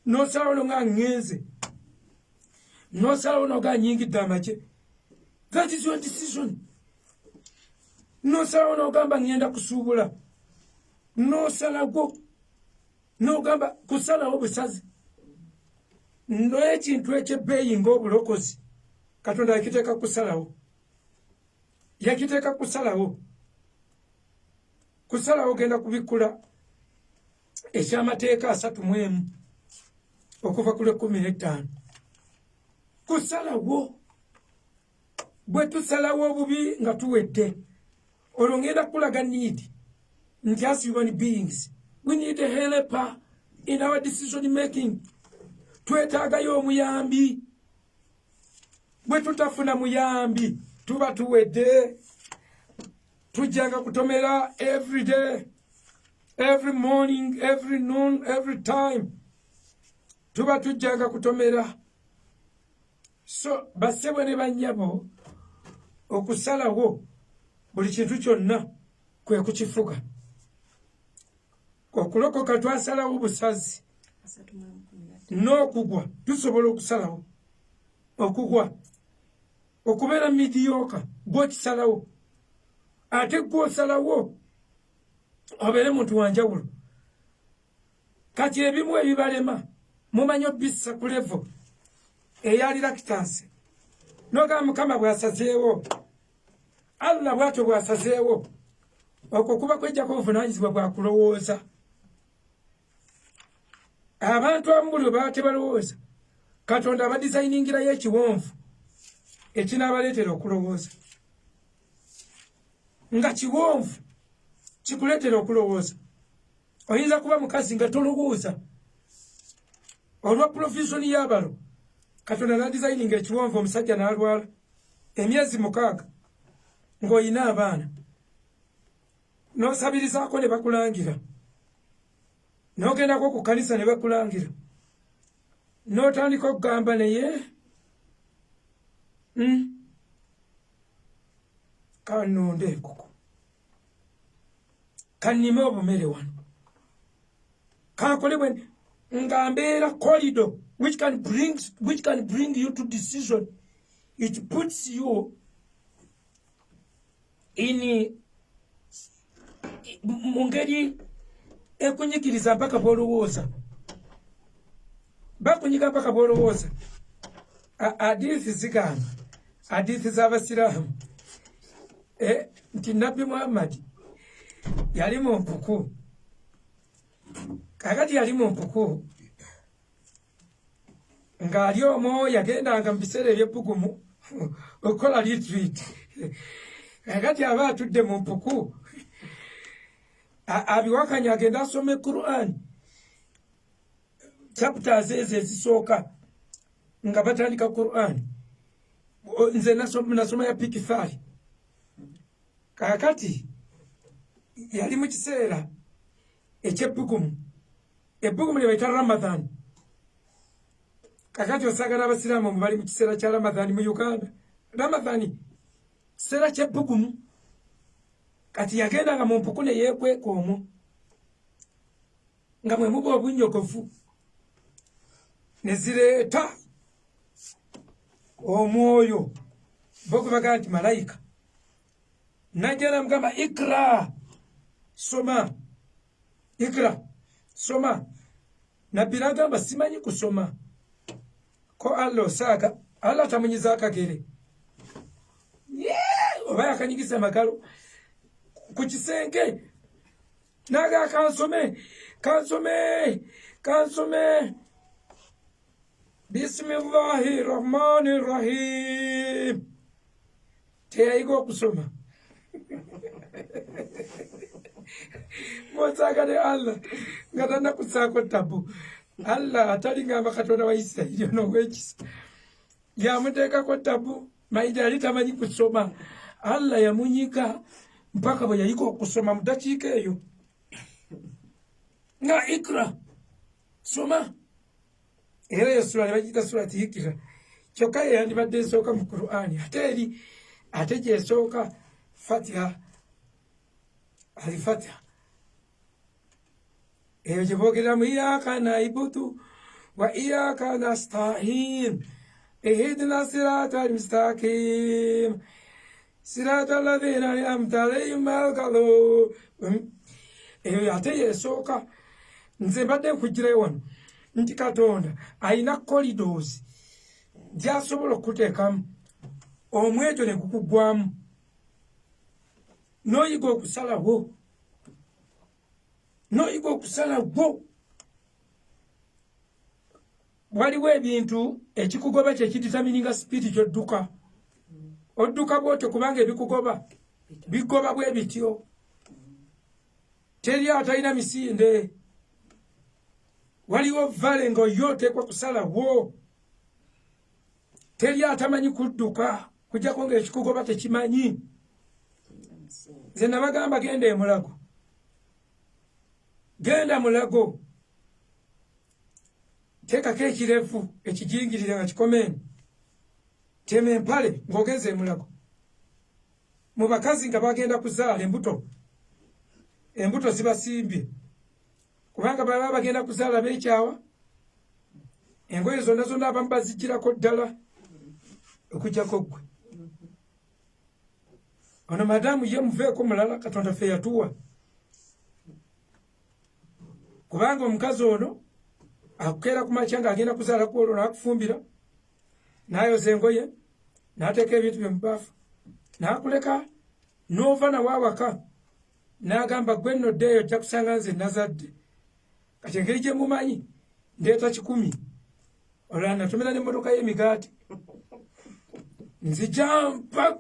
N'osalawo no nga ngenze, n'osalawo no nga nyingidde amagye, that is your decision. N'osalawo n'ogamba ngenda kusuubula, n'osalawo n'ogamba kusalawo busazi. N'ekintu ekyebbeeyi ng'obulokozi Katonda yakiteeka kusalawo, yakiteeka kusalawo. Kusalawo ogenda kubikkula ekyamateeka 31 okuva ku 15. Kusalawo bwe tusalawo obubi nga tuwedde, olwo ngenda kulaga need nti as human beings we need a helper in our decision making. Twetaagayo omuyambi. Bwe tutafuna muyambi tuba tuwedde. Tujjanga kutomera every day, every morning, every noon, every time. Tuba tujjanga kutomera. So basebwe ne bannyabo okusalawo buli kintu kyonna kwe kukifuga. Okulokoka twasalawo busazi n'okugwa tusobola okusalawo okugwa, okubeera midiyooka gw'okisalawo, ate gw'osalawo obeere muntu wanjawulo. Kati ebimu ebibalema mumanyi obissa ku levo eyali lactance, n'ogamba Mukama bw'asazeewo, Allah bw'atyo bw'asazeewo, okwo kuba kwejjako obuvunaanyizibwa bwa kulowooza. Abantu abamu buli bwe tebalowooza, Katonda abadizayiningirayo ekiwonvu ekinaabaleetera okulowooza. Nga kiwonvu kikuleetera okulowooza. Oyinza kuba mukazi nga tolowooza. Olwa provision y'abalo, Katonda n'adizayininga ekiwonvu, omusajja n'alwala emyezi 6 ng'olina abaana. N'osabirizaako ne bakulangira. N'ogendako ku kkanisa ne bakulangira. N'otandika okugamba naye kanonde enkoko, kannime obumere wano, kankole bwe nga mbeera corridor which can bring you to decision. It puts you in mu ngeri ekunyikiriza mpaka bw'olowooza. Bakunyiga mpaka bw'olowooza. Hadithi zigamba, hadithi z'Abasiraamu, nti Nabbi Muhammad yali mu mpuku. Kakati yali mu mpuku ng'ali omwo, yagendanga mu biseera eby'ebbugumu okukola retreat. Kakati aba atudde mu mpuku, abiwakanya agenda asome Quran chapters ezo ezisooka nga batandika Quran. Nze nasoma ya Pikithari. Kakati yali mu kiseera eky'ebbugumu. Ebbugumu lye bayita Ramadan. Kakati osagala Abasiraamu bali mu kiseera kya Ramadan mu Uganda. Ramadan kiseera ky'ebbugumu. Kati yagendanga mu mpuku ne yeekweka omwo nga mwe muba obunnyogovu, ne zireeta omwoyo bokubaga nti malayika. Najja namugamba ikra, soma, ikra, soma. Nabbi n'agamba simanyi kusoma. Ko Allah osaaga, Allah tamunyiza akagere, oba yakanyigisa amagalo ku kisenge naga kansome. Bismillahirrahmanirrahim. Teyayiga okusoma. Mwosagale Allah nga tannakusaako tabu. Allah atalingamba Katonda wa Isirayiri n'ow'ekisa. Yamuteekako tabu. Mayidi yali tamanyi kusoma. Allah yamunyiga mpaka bwe yayiga okusoma mu ddakiika eyo. Nga ikra. Soma. Era eyo sura ne bagiyita surati Ikra. Kyokka yandibadde esooka mu Qur'ani. Ate gyesooka Fatiha. Al-Fatiha. Eyo gye boogeramu iyyaka na'budu wa iyyaka nasta'in. Ihdina siratal mustaqim. Siratal ladhina an'amta alayhim ghayril eyo ate yesooka. Nze mbadde nkugirayo wano nti Katonda alina corridors gy'asobola okuteekamu omwejo ne gukugwamu n'oyiga okusalawo. Waliwo ebintu ekikugoba kyekiditamininga sipiidi gy'odduka. Odduka bw'otyo kubanga ebikugoba bigoba bwe bityo. Teri atalina misinde. Waliwo vale ng'oyo oteekwa kusalawo. Teri atamanyi kudduka kujjako ng'ekikugoba tekimanyi. Nze nabagamba genda e Mulago. Genda Mulago. Teekako ekirefu ekijingirire nga kikomeeni. Tema empale ng'ogenze e Mulago. Mu bakazi nga bagenda kuzaala embuto zibasimbye. Kubanga baba bagenda kuzaala beekyawa. Engoye zonna abamu bazigirako ddala okujjako ggwe. Ono madamu ye muveeko mulala Katonda ffe yatuwa. Kubanga omukazi ono akukeera ku makya ng'agenda kuzaala ku olwo n'akufumbira, n'ayoza engoye, n'ateeka ebintu bye mu bbaafu, n'akuleka n'ova nawe awaka, n'agamba gwe nno ddeeyo ojja kusanga nze nazadde. Kati engeri gye mumanyi ndeeta 10. Olwo natumira n'emmotoka y'emigaati. Nzijampa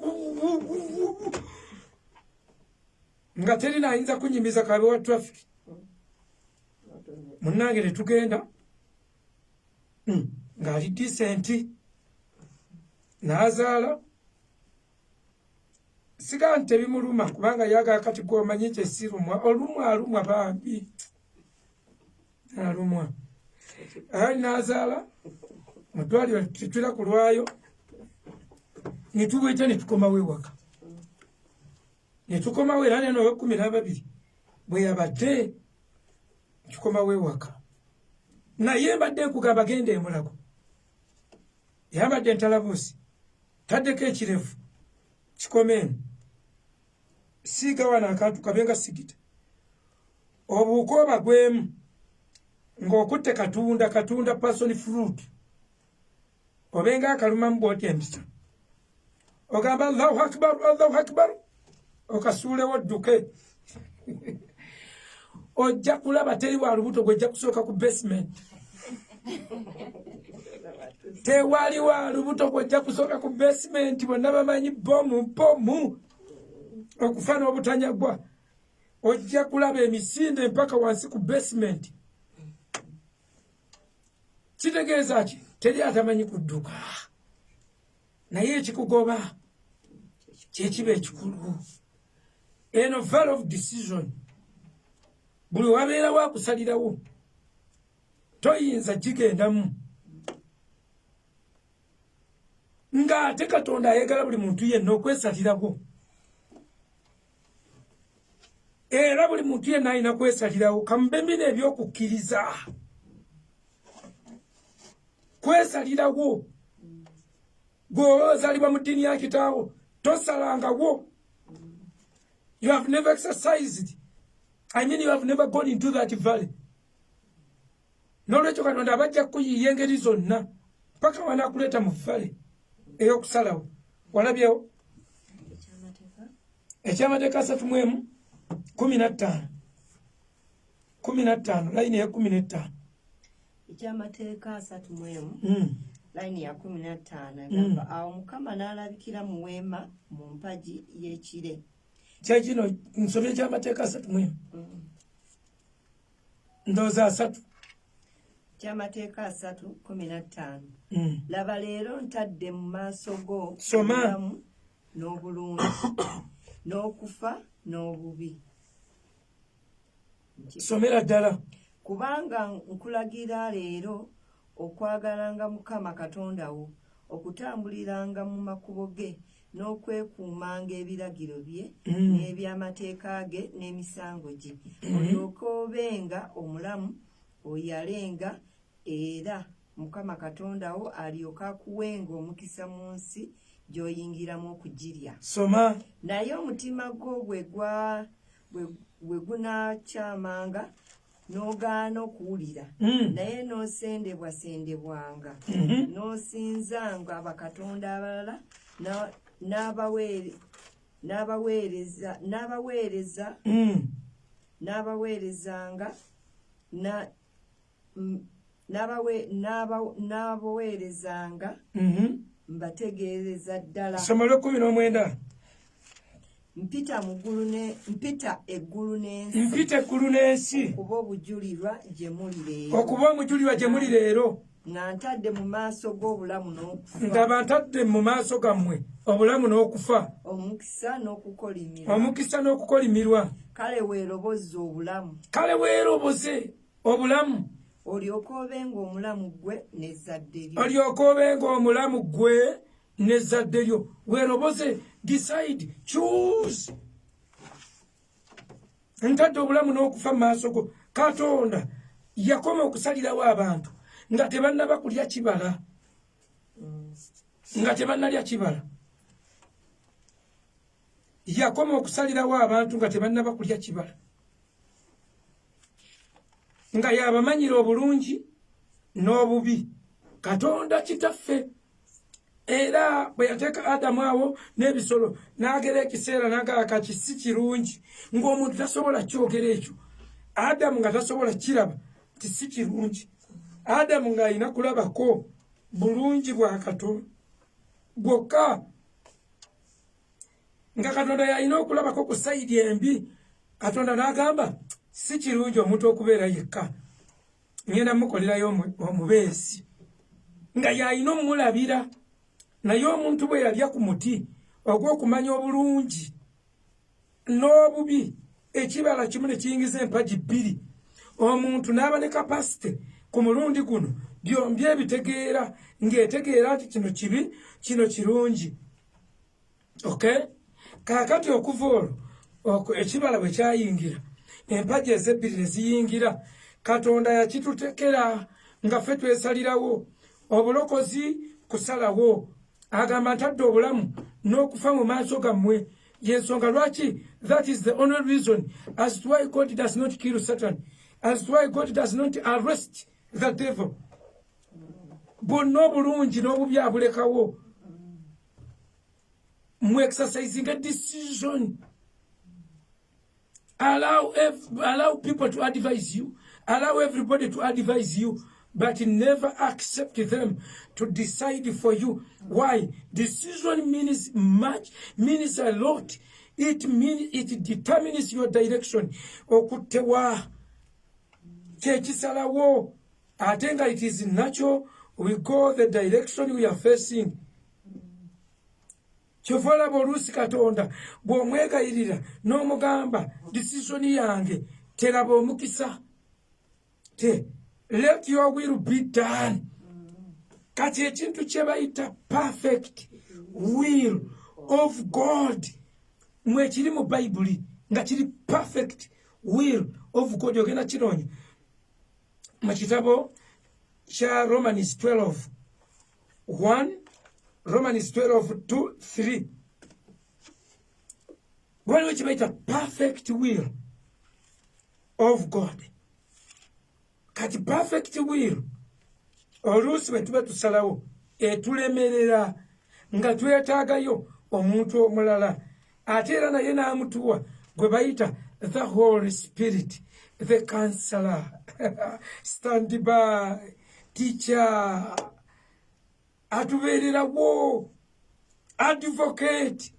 nga teri naayinza kunyimiza kabe wa traffic. Munnange ne tugenda ng'ali decent n'azaala. Siga nti tebimuluma kubanga yaga kati gw'omanyi kye sirumwa. Alumwa bambi. Alumwa. Ali n'azaala mu ddwaliro tetwira kulwayo. Ne tubuyita ne tukomawo ewaka. Ne tukomawo era neno 12 bwe yabadde tukomawo ewaka. Naye mbadde nkugamba genda e Mulago. Yambadde entalabuusi. Taddeko ekirefu. Kikomeeni. Siiga wano akantu kabenga sigita. Obuuka gwemu ng'okutte katunda passion fruit. Obenga akalumamu bw'oti empisa. Ogamba Allahu Akbar. Okasuulewo odduke. Ojja kulaba teri wa lubuto gw'ojja kusooka ku basement. Tewali wa lubuto gw'ojja kusooka ku basement. Bonna bamanyi bomu. Okufa n'obutanyagwa. Ojja kulaba emisinde mpaka wansi ku basement. Kitegeeza ki? Teri atamanyi kudduka. Naye ekikugoba kyekiba ekikulu. Eno valley of decision. Buli wabeera wakusalirawo toyinza gigendamu. Ng'ate Katonda ayagala buli muntu yenna okwesalirawo. Era buli muntu yenna alina kwesalirawo. Kamubembina ebyokukkiriza. Kwesalirawo. Gw'ozaalibwa mu ddiini ya kitaawo tosalangawo. You have never exercised. I mean, you have never gone into that valley. N'olwekyo Katonda abajja kukuyiiya engeri zonna paka wanaakuleeta mu valley ey'okusalawo. Walabyewo? Ekyamateeka 3:15. 15 layini ya 15. ekyamateeka 31 line ya 15 Mm. awo Mukama n'alabikira mu weema mu mpagi y'ekire. Kyekino nsomye ekyamateeka 31 ndowooza 3 kyamateeka 3:15 laba leero ntadde mu maaso go Soma. obulamu n'obulungi n'okufa n'obubi. somera ddala. Kubanga nkulagira leero okwagalanga Mukama Katonda wo, okutambuliranga mu makubo ge, n'okwekuumanga ebiragiro bye n'ebyamateeka ge n'emisango gye, olyoke obenga omulamu oyalenga, era Mukama Katonda wo alyoke akuwenga omukisa mu nsi gy'oyingiramu okugirya. Soma. Naye omutima gwo bwe gunakyamanga n'ogaana okuwulira, naye n'osendebwasendebwanga, n'osinzanga bakatonda abalala, n'abaweerezanga mbategeereza ddala. Somo 19 Mpita eggulu n'ensi. Mpita eggulu n'ensi. Okuba obujulirwa gye muli leero. Okuba omujulirwa gye muli leero. Nga ntadde mu maaso g'obulamu n'okufa. Ndaba ntadde mu maaso gammwe obulamu n'okufa. Omukisa n'okukolimirwa. Omukisa n'okukolimirwa. Kale weeroboze obulamu. Kale weeroboze obulamu. Olyoke obenga omulamu gwe n'ezzadde lyo. Olyoke obenga omulamu gwe n'ezzadde lyo. Weeroboze. Decide. Choose. Ntadde obulamu n'okufa mu maaso go. Katonda yakoma okusalirawo abantu nga tebannaba kulya kibala. Nga tebannalya kibala. Yakoma okusalirawo abantu nga tebannaba kulya kibala. Nga yabamanyira obulungi n'obubi. Katonda kitaffe. Era bwe yateeka Adamu awo n'ebisolo n'agera ekiseera n'agala kati si kirungi ng'omuntu tasobola kyogera ekyo. Adamu nga tasobola kiraba ti si kirungi. Adamu ng'alina kulabako bulungi bwa Katonda gwokka. Nga Katonda yalina okulabako ku sayidi embi, Katonda n'agamba si kirungi omuntu okubeera yekka. Ngenda mukolerayo omubeezi. Nga yalina omulabira. Naye omuntu bwe yalya ku muti ogw'okumanya obulungi n'obubi, ekibala kimu ne kiyingiza empagi 2, omuntu n'aba ne kapasite ku mulundi guno byombi ebitegeera, ng'etegeera nti kino kibi, kino kirungi. Okay? Kaakati okuva olwo ekibala bwe kyayingira, empagi ez'ebbiri ne ziyingira, Katonda yakitutekera nga ffe twesalirawo obulokozi kusalawo. Agamba ntadde obulamu n'okufa mu maaso gammwe. Yensonga lwaki? That is the only reason as to why God does not kill Satan, as to why God does not arrest the devil. Bwonna obulungi n'obubi abulekawo. Mu exercising a decision. Allow people to advise you. Allow everybody to advise you. But never accept them to decide for you. Why? Decision means much, means a lot. It determines your direction. Okutewa kyekisalawo ate nga it is natural, we go the direction we are facing. Kyovola boluusi Katonda bw'omwegayirira n'omugamba decision yange teraba omukisa te. Let your will be done. Kati ekintu kye bayita perfect will of God mwekiri mu Bayibuli nga kiri perfect will of God. Ogenda kiroonya mu kitabo kya Romans 12:1, Romans 12:2-3. Waliwo kye bayita perfect will of God. Kati perfect will oluusi bwe tuba tusalawo etulemerera nga twetaagayo omuntu omulala, ate era naye n'amutuwa gwe bayita the Holy Spirit, the counselor. Stand by. teacher, atubeererawo advocate.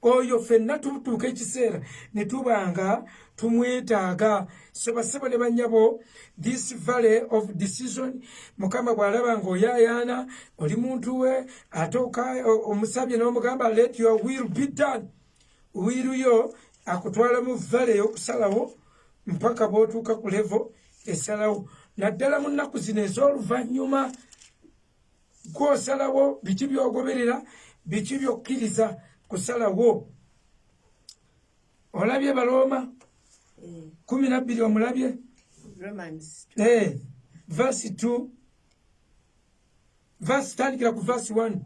Oyo ffenna tutuuka ekiseera ne tubanga tumwetaaga. Sebasebo ne bannyabo, this valley of decision, Mukama bw'alaba ng'oyaayaana oli muntu we atooka omusabye n'omugamba let your will be done. Will yo akutwala mu valley y'okusalawo mpaka bw'otuuka ku level esalawo. Naddala mu nnaku zino ez'oluvannyuma gw'osalawo biki by'ogoberera, biki by'okkiriza kusalawo. Olabye Balooma 12 omulabye? Romans verse 2 verse tandikira ku verse 1.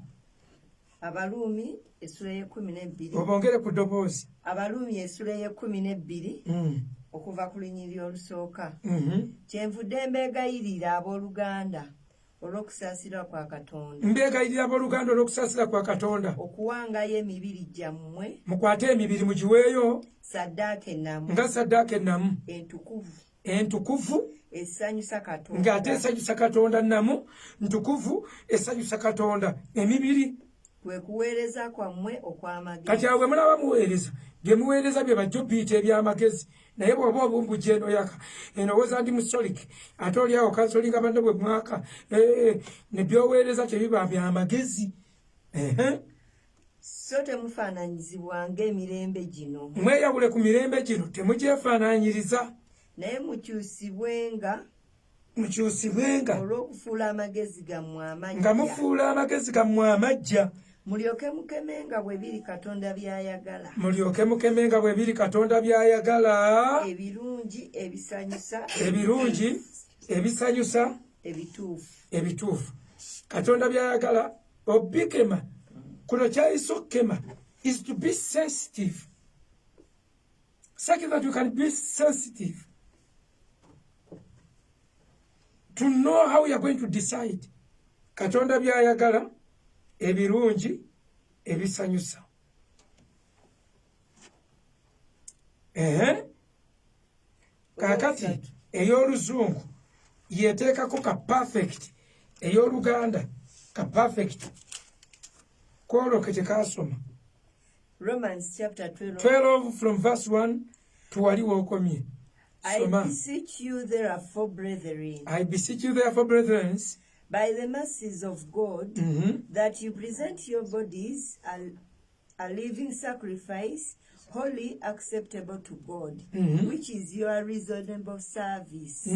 Abaluumi essula ye 12. Obongere ku ddoboozi. Abaluumi essula ye 12 okuva ku lunyiriri olusooka. Kyenvudde mbeegayirira abooluganda olw'okusaasira kwa Katonda. Mbeegayirira abooluganda olw'okusaasira kwa Katonda. Okuwangayo emibiri gyammwe. Mukwate emibiri mugiweeyo. Saddaaka ennamu. Nga saddaaka ennamu. Entukuvu. Entukuvu. Esanyusa Katonda. Ng'ate esanyusa Katonda nnamu. Ntukuvu esanyusa Katonda. Emibiri. Kwe kuweereza kwammwe okw'amagezi. Kati awe mulaba muweereza. Bye muweereza bye bajjo biyita eby'amagezi. Naye bw'oba obumbujja eno yaka. Enowooza ndi musoliki. Ate oli awo kansolinga banne bwe mwaka. Ne by'oweereza tebiba by'amagezi. So temufaananyizibwa ng'emirembe gino. Mweyawule ku mirembe gino temugyefaanaanyiriza. Naye mukyusibwenga olw'okufuula amagezi gammwe amagya. Nga mufuula amagezi gammwe amagya. Mulyoke mukemenga bwe biri Katonda by'ayagala. Mulyoke mukemenga bwe biri Katonda by'ayagala. Ebirungi, ebisanyusa. Ebirungi, ebisanyusa. Ebituufu. Katonda by'ayagala obikema. Kuno kyayisa okukema is to be sensitive. Such that you can be sensitive. To know how you are going to decide. Katonda by'ayagala ebirungi ebisanyusa. Kakati ey'oluzungu yeteekako ka perfect, ey'oluganda ka perfect. Kwoloke tekasoma. Romans chapter 12 from verse 1 to wali wokomye. I beseech you therefore, brethren. I beseech you therefore, brethren. By the mercies of God, that you present your bodies a living sacrifice, wholly acceptable to God, which is your reasonable service.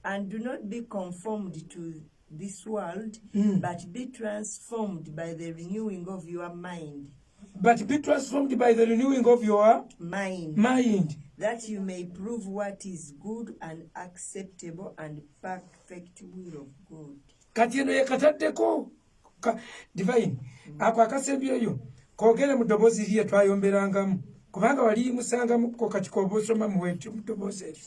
And do not be conformed to this world, but be transformed by the renewing of your mind. But be transformed by the renewing of your mind. That you may prove what is good and acceptable and perfect will of God. Kati eno yekataddeko divine ako akasembyeyo koogere mu ddoboozi lye twayomberangamu kubanga wali musangamuko kati koba osoma muwetu mu ddoboozi eryo.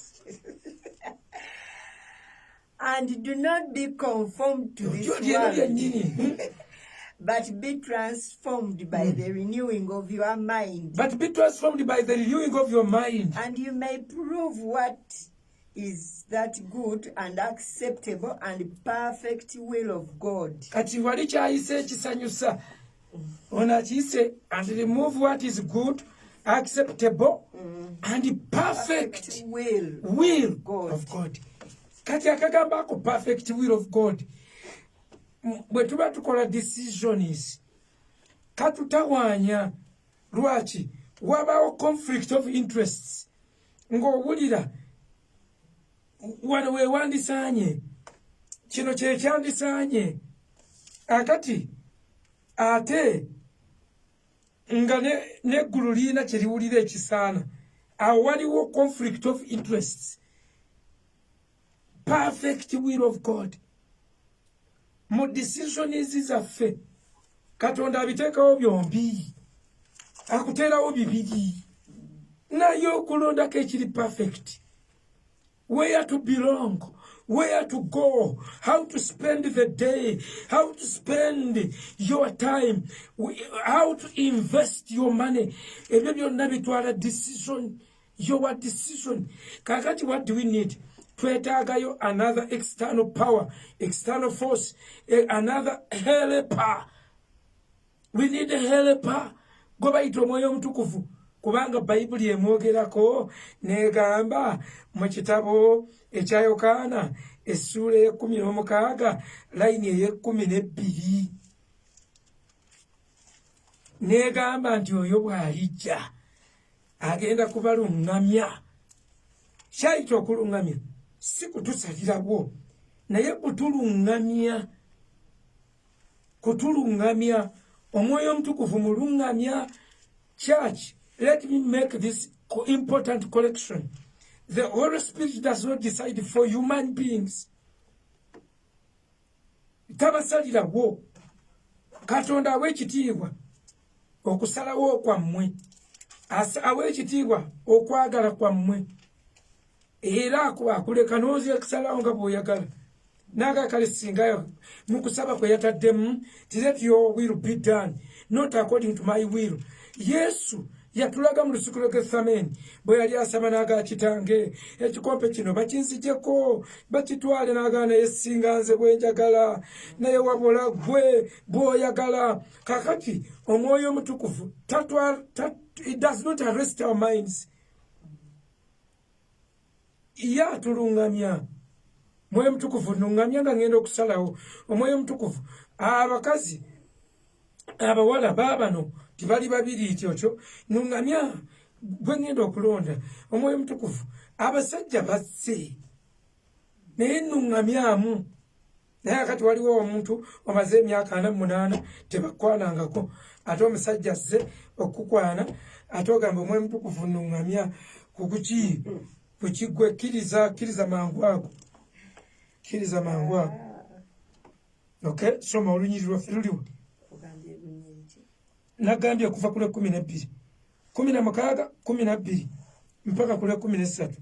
And do not be conformed to this world, but be transformed by the renewing of your mind. But be transformed by the renewing of your mind. And you may prove what is that good and acceptable and perfect will of God. Kati wali kyayise ekisanyusa. Ono akiyise and remove what is good, acceptable and perfect will of God. Kati akagamba ako perfect will of God. Bwe tuba tukola decisions katutawaanya. Lwaki? Wabawo conflict of interests. Ng'owulira wano weewandisaanye, kino kye kyandisaanye, akati ate nga n'eggulu liina kye liwulira ekisaana. Awo waliwo conflict of interests. Perfect will of God. Mu decisions zaffe Katonda abiteekawo byombi, akuteerawo bibiri, naye okulondako ekiri perfect. Where to belong, where to go, how to spend the day, how to spend your time, how to invest your money. Ebyo byonna bitwala decision, your decision. Kakati what do we need? twetaagayo another external power, external force, another helper. We need a helper. Gwe bayita Omwoyo Omutukuvu, kubanga Bayibuli emwogerako n'egamba mu kitabo ekya Yokaana essuula ey'e16 layini ey'12 n'egamba nti oyo bw'alijja agenda kubaluŋŋamya. Kyayita okuluŋŋamya si kutusalirawo naye kutuluŋŋamya. Omwoyo Omutukuvu muluŋŋamya. Church, let me make this important correction. The Holy Spirit does not decide for human beings. Tabasalirawo. Katonda awa ekitiibwa okusalawo kwammwe, awa ekitiibwa okwagala kwammwe, era akuleka n'oza kusalawo nga bw'oyagala. N'agakale singayo mu kusaba kwe yataddemu, let your will be done, not according to my will. Yesu yatulaga mu lusuku lwa Gethamani bwe yali asaba n'aga Kitange, ekikompe kino bakinzijeko bakitwale, n'agaana naye singa nze bwe njagala naye wabula gwe bw'oyagala. Kakati Omwoyo Omutukuvu it does not arrest our minds. Ye atuluŋŋamya. Omwoyo Omutukuvu nuŋŋamya nga ngenda okusalawo. Omwoyo Omutukuvu abakazi abawala baabano tibali babiri kyokyo nuŋŋamya gwe ngenda okulonda. Omwoyo Omutukuvu abasajja basse naye nuŋŋamyamu. Naye akati waliwo omuntu omaze emyaka 48 tebakwanangako, ate omusajja azze okukwana ate ogamba Omwoyo Omutukuvu nuŋŋamya kukuki kukigwe. Kkiriza mangu ago. Okay, soma olunyiriri lwaffe luliwo. Nagambye okuva ku 12, 16, 12 mpaka ku 13.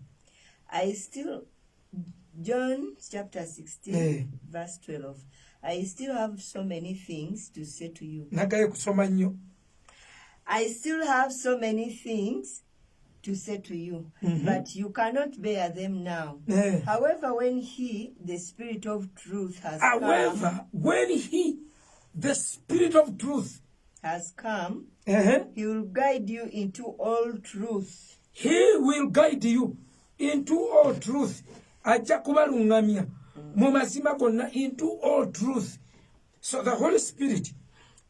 John chapter 16 verse 12. I still have so many things to say to you. Nagaye kusoma nnyo. I still have so many things to say to you, but you cannot bear them now. However, when He, the Spirit of truth, has come, He will guide you into all truth. He will guide you into all truth. Ajja kubaluŋŋamya mu mazima gonna into all truth. So the Holy Spirit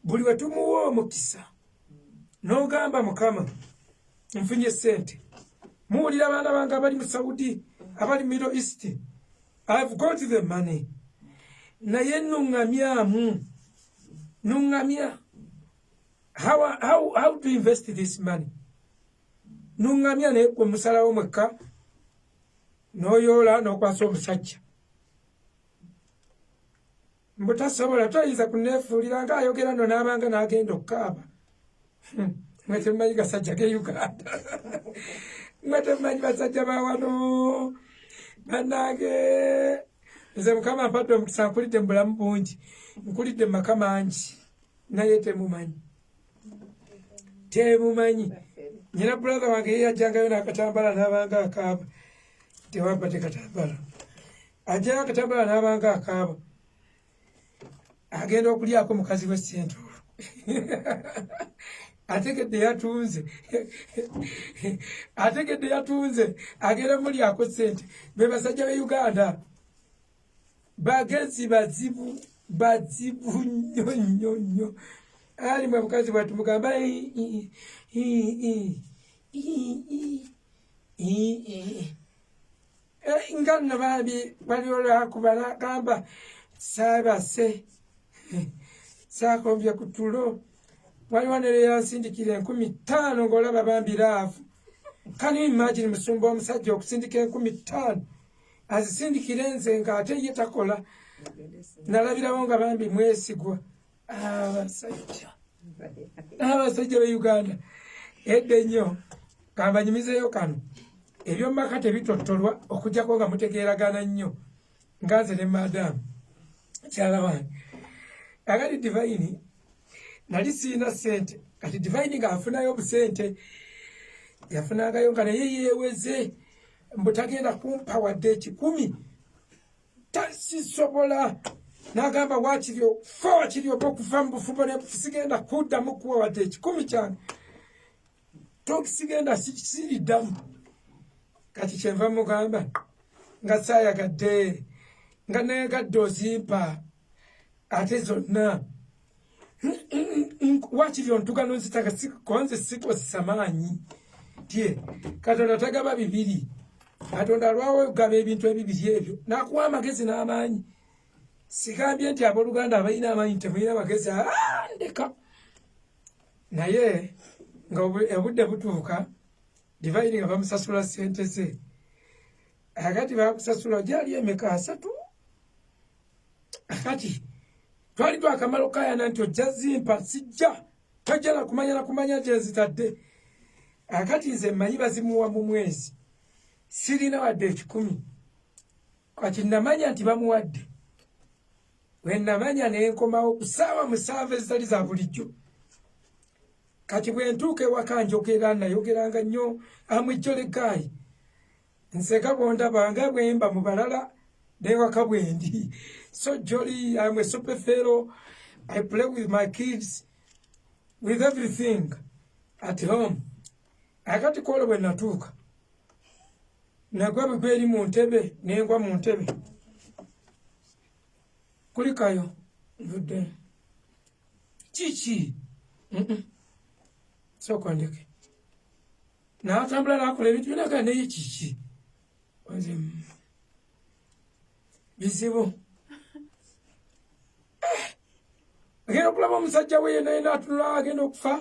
buli we tumuwa omukisa n'ogamba Mukama nfunye ssente, muwulira abaana bange abali mu Saudi, abali Middle East, I've got the money, naye nuŋŋamya how to invest this money. Nuŋŋamya naye kwe musalawo mwekka n'oyoola n'okwasa omusajja. Mbutasobola toyinza kuneefuulira ng'ayogera no n'abanga n'agenda okukaaba. Mwe temumanyi gasajja ge Uganda. Mwe temumanyi basajja ba wano. Bannange nze Mukama ampadde omukisa, nkulidde mu bulamu bungi, nkulidde mu maka mangi, naye temumanyi. Nyina brother wange ye yajjangayo n'akatambala n'abanga akaaba. Tewabba tekatambala. Ajjayo akatambala n'abanga akaaba. Agenda okulyako mukazi we Sentolo. Ategedde yatunze agenda mulyako ssente. Be basajja be Uganda bagezi bazibu nnyo. Ali mwe mukazi bwatu mugamba nga nno baliola kubala gamba saabase saakombye ku tulo. Waliwo ne yansindikira 50,000 ng'olaba bambiraavu. Can you imagine musumba omusajja okusindika 50,000 azisindikire nze ng'ate ye takola? Nalabirawo nga bambi mwesigwa. Abasajja be Uganda edde nnyo kambanyumizeeyo kano ebyomumaka tebitottolwa okujjako nga mutegeeragana nnyo nga nze ne madamu kyala wange. Akati Divine nali siina ssente, kati Divine ng'afunayo obusente yafunangayo nga naye yeeweze mbutagenda kumpa wadde ekikumi tasisobola n'agamba wakiryo fa wakiryo okuva mu bufumbo ne sigenda kuddamu kuwa wadde ekikumi kyange tokisigenda siriddamu kati kyenva mugamba nga saayagadde nga neegadde ozimpa ate zonna wakiryo ntugano nzitaga konze sikozesa maanyi tye katonda tagaba bibiri katonda alwawo gaba ebintu ebibiri ebyo nakuwa amagezi n'amaanyi sigambye nti abooluganda abalina amaanyi temulina amagezi ndeka naye nga obudde butuuka divayini nga bamusasula ssente ze akati bakusasula gyali emeka 3 akati twali twakamala okayana nti ojja zimpa sijja tojjala kumanya gyezitadde akati nze mmanyi bazimuwa mu mwezi sirina wadde ekikumi kati namanya nti bamuwadde we namanya nenkomawo ku ssaawa 7 ezitali za bulijjo kati bwe ntuuka ewaka njogera nayogeranga nnyo amwijjolegaayi nseka bondabanga bwemba mu balala newaka bwendi so jolly I'm a super fellow. I play with my kids with everything at home akati kola bwe natuuka nagwa bigweri mu ntebe nengwa mu ntebe kulikayo vudde chichi so kwandike n'atambula n'akola ebintu binaga naye kiki bizibu agenda okulaba omusajja we naye n'atunula agenda okufa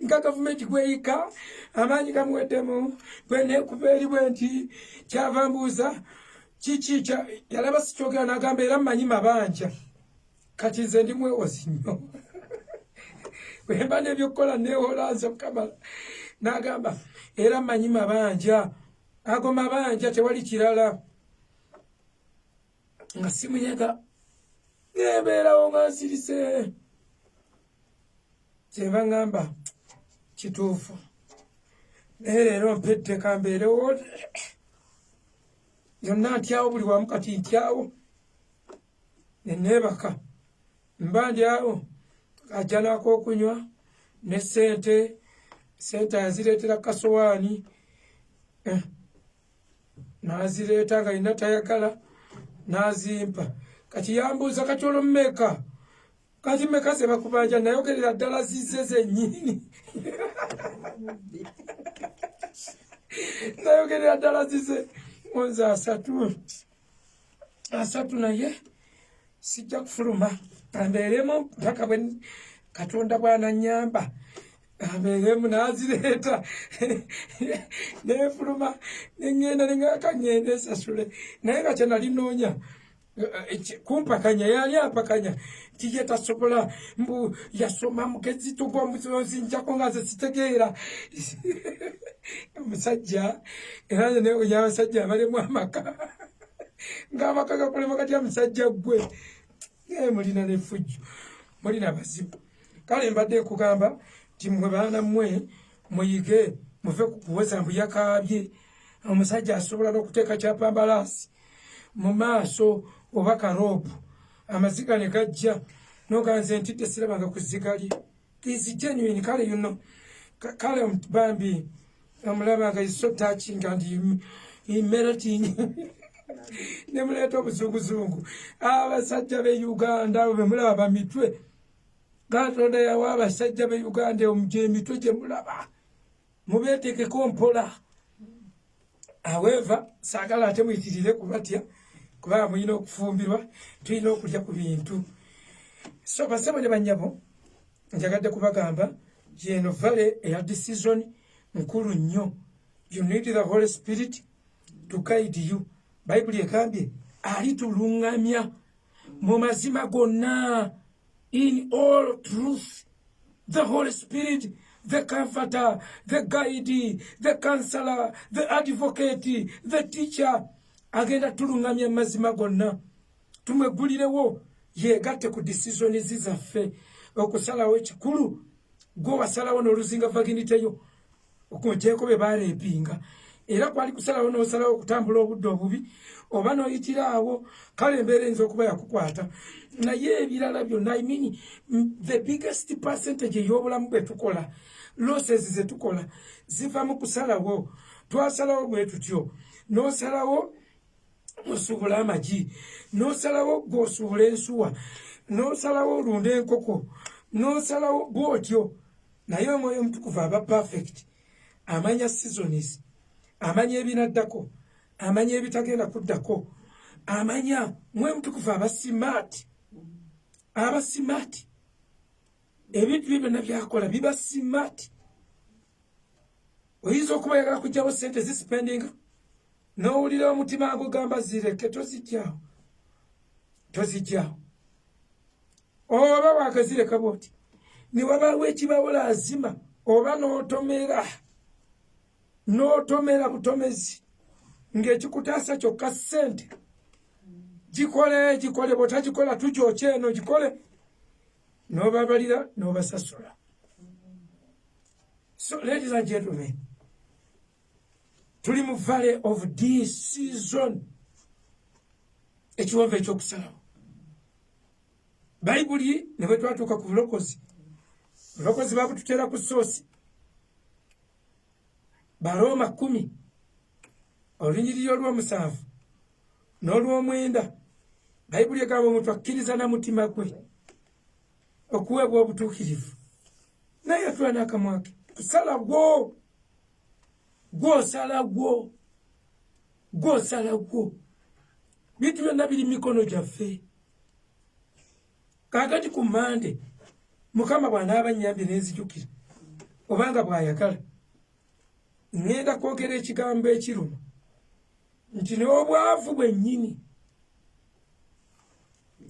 nga gavumenti gweyika amaanyi gamuweddemu bwe neekuba eri bwe nti kyava mbuuza kiki yalaba sikyogera n'agamba era mmanyi mabanja kati nze ndi mwewozi nnyo wemba n'ebyokukola neewola nze mukamala n'agamba era mmanyi mabanja ago mabanja tewali kirala nga simunyega nebeerawo nga nsirise kyeba ngamba kituufu naye leero mpedde kambeerewo yonna ntyawo buli wamu kati ntyawo neneebaka mba ndyawo ajja n'ak'okunywa ne sente azireetera kasowaani n'azireeta nga yina tayagala n'azimpa kati yambuuza kati olwomeka kati meka ze bakubanja nayogerera ddala zize zennyini nayogerera ddala zize nze 3 naye sijja kufuluma ambeeremu mpaka bwe katonda bw'anannyamba ambeeremu n'azireeta neefuluma neŋŋenda neŋŋaka ŋŋenda esasule naye nga kyenalinoonya kumpakanya yali ampakanya tiye tasobola mbu yasoma mugezi tugwa muzinjako nga nze sitegeera omusajja era nze y'abasajja abalemu amaka ng'amaka gakolema gatya musajja gwe mulina n'effujjo mulina bazibu kale mbadde nkugamba nti mmwe baana mmwe muyige muve ku kuwoza mbu yakaabye omusajja asobola n'okuteeka kyapambalaasi mu maaso oba karoopu amaziga ne gajja noganze ntidde sirabanga ku zziga lye is genuine kale yuno kale bambi omulabanga is so touching and melting ne muleeta obuzunguzungu abasajja be Uganda be mulaba bamitwe Katonda yawa abasajja be Uganda emitwe gye mulaba mubeetekeko mpola however saagala ate muyitirire kubatya kuba mulina okufumbirwa tulina okulya ku bintu so basebo ne bannyabo njagadde kubagamba eno vale eya decision nkulu nnyo you need the Holy Spirit to guide you Bible ekambye alituluŋŋamya mu mazima gonna in all truth the Holy Spirit the comforter, the guide, the counselor, the advocate, the teacher agenda tulungamya mazima gonna tumwegulirewo yegatte ku decision zizaffe okusalawo ekikulu gwe wasalawo n'oluzinga vaginiteyo okujeko be baleepinga era kwali kusalawo n'osalawo okutambula obudde obubi oba n'oyitira awo kale embeera eyinza okuba yakukwata naye ebirala byonna I mean the biggest percentage ey'obulamu bwe tukola losses ze tukola ziva mu kusalawo. Twasalawo bwe tutyo n'osalawo osuubula amagi n'osalawo gw'osuubula ensuwa n'osalawo olunda enkoko n'osalawo bw'otyo naye Omwoyo Omutukuvu aba perfect amanya seasons amanya ebinaddako amanya ebitagenda kuddako amanya Omwoyo Omutukuvu aba smart ebintu bye byonna byakola biba smart. Oyinza okuba oyagala kugyawo sente zispendinga n'owulira omutima agugamba zireke tozigyawo oba wakazireka bwoti niwabaawo ekibawo lazima oba n'otomera butomezi ng'ekikutaasa kyokka sente gikole bw'otagikola tukyokya eno gikole n'obabalira n'obasasula. So ladies and gentlemen, tuli mu valley of decision ekiwonvu ekyokusalawo. Bayibuli ne bwe twatuuka ku bulokozi babututera ku soosi Baroma 10 olunyiriri olw'omusanvu n'olw'omwenda Bayibuli egamba omuntu akkiriza na mutima gwe okuweebwa obutuukirivu naye atula n'akamwa ke kusala gw'osala bintu byonna biri mikono gyaffe. Kaakati ku Mande Mukama bw'anaaba nnyambye n'enzijukira obanga bw'ayagala ŋŋenda kwogera ekigambo ekiruma nti n'obwavu bwennyini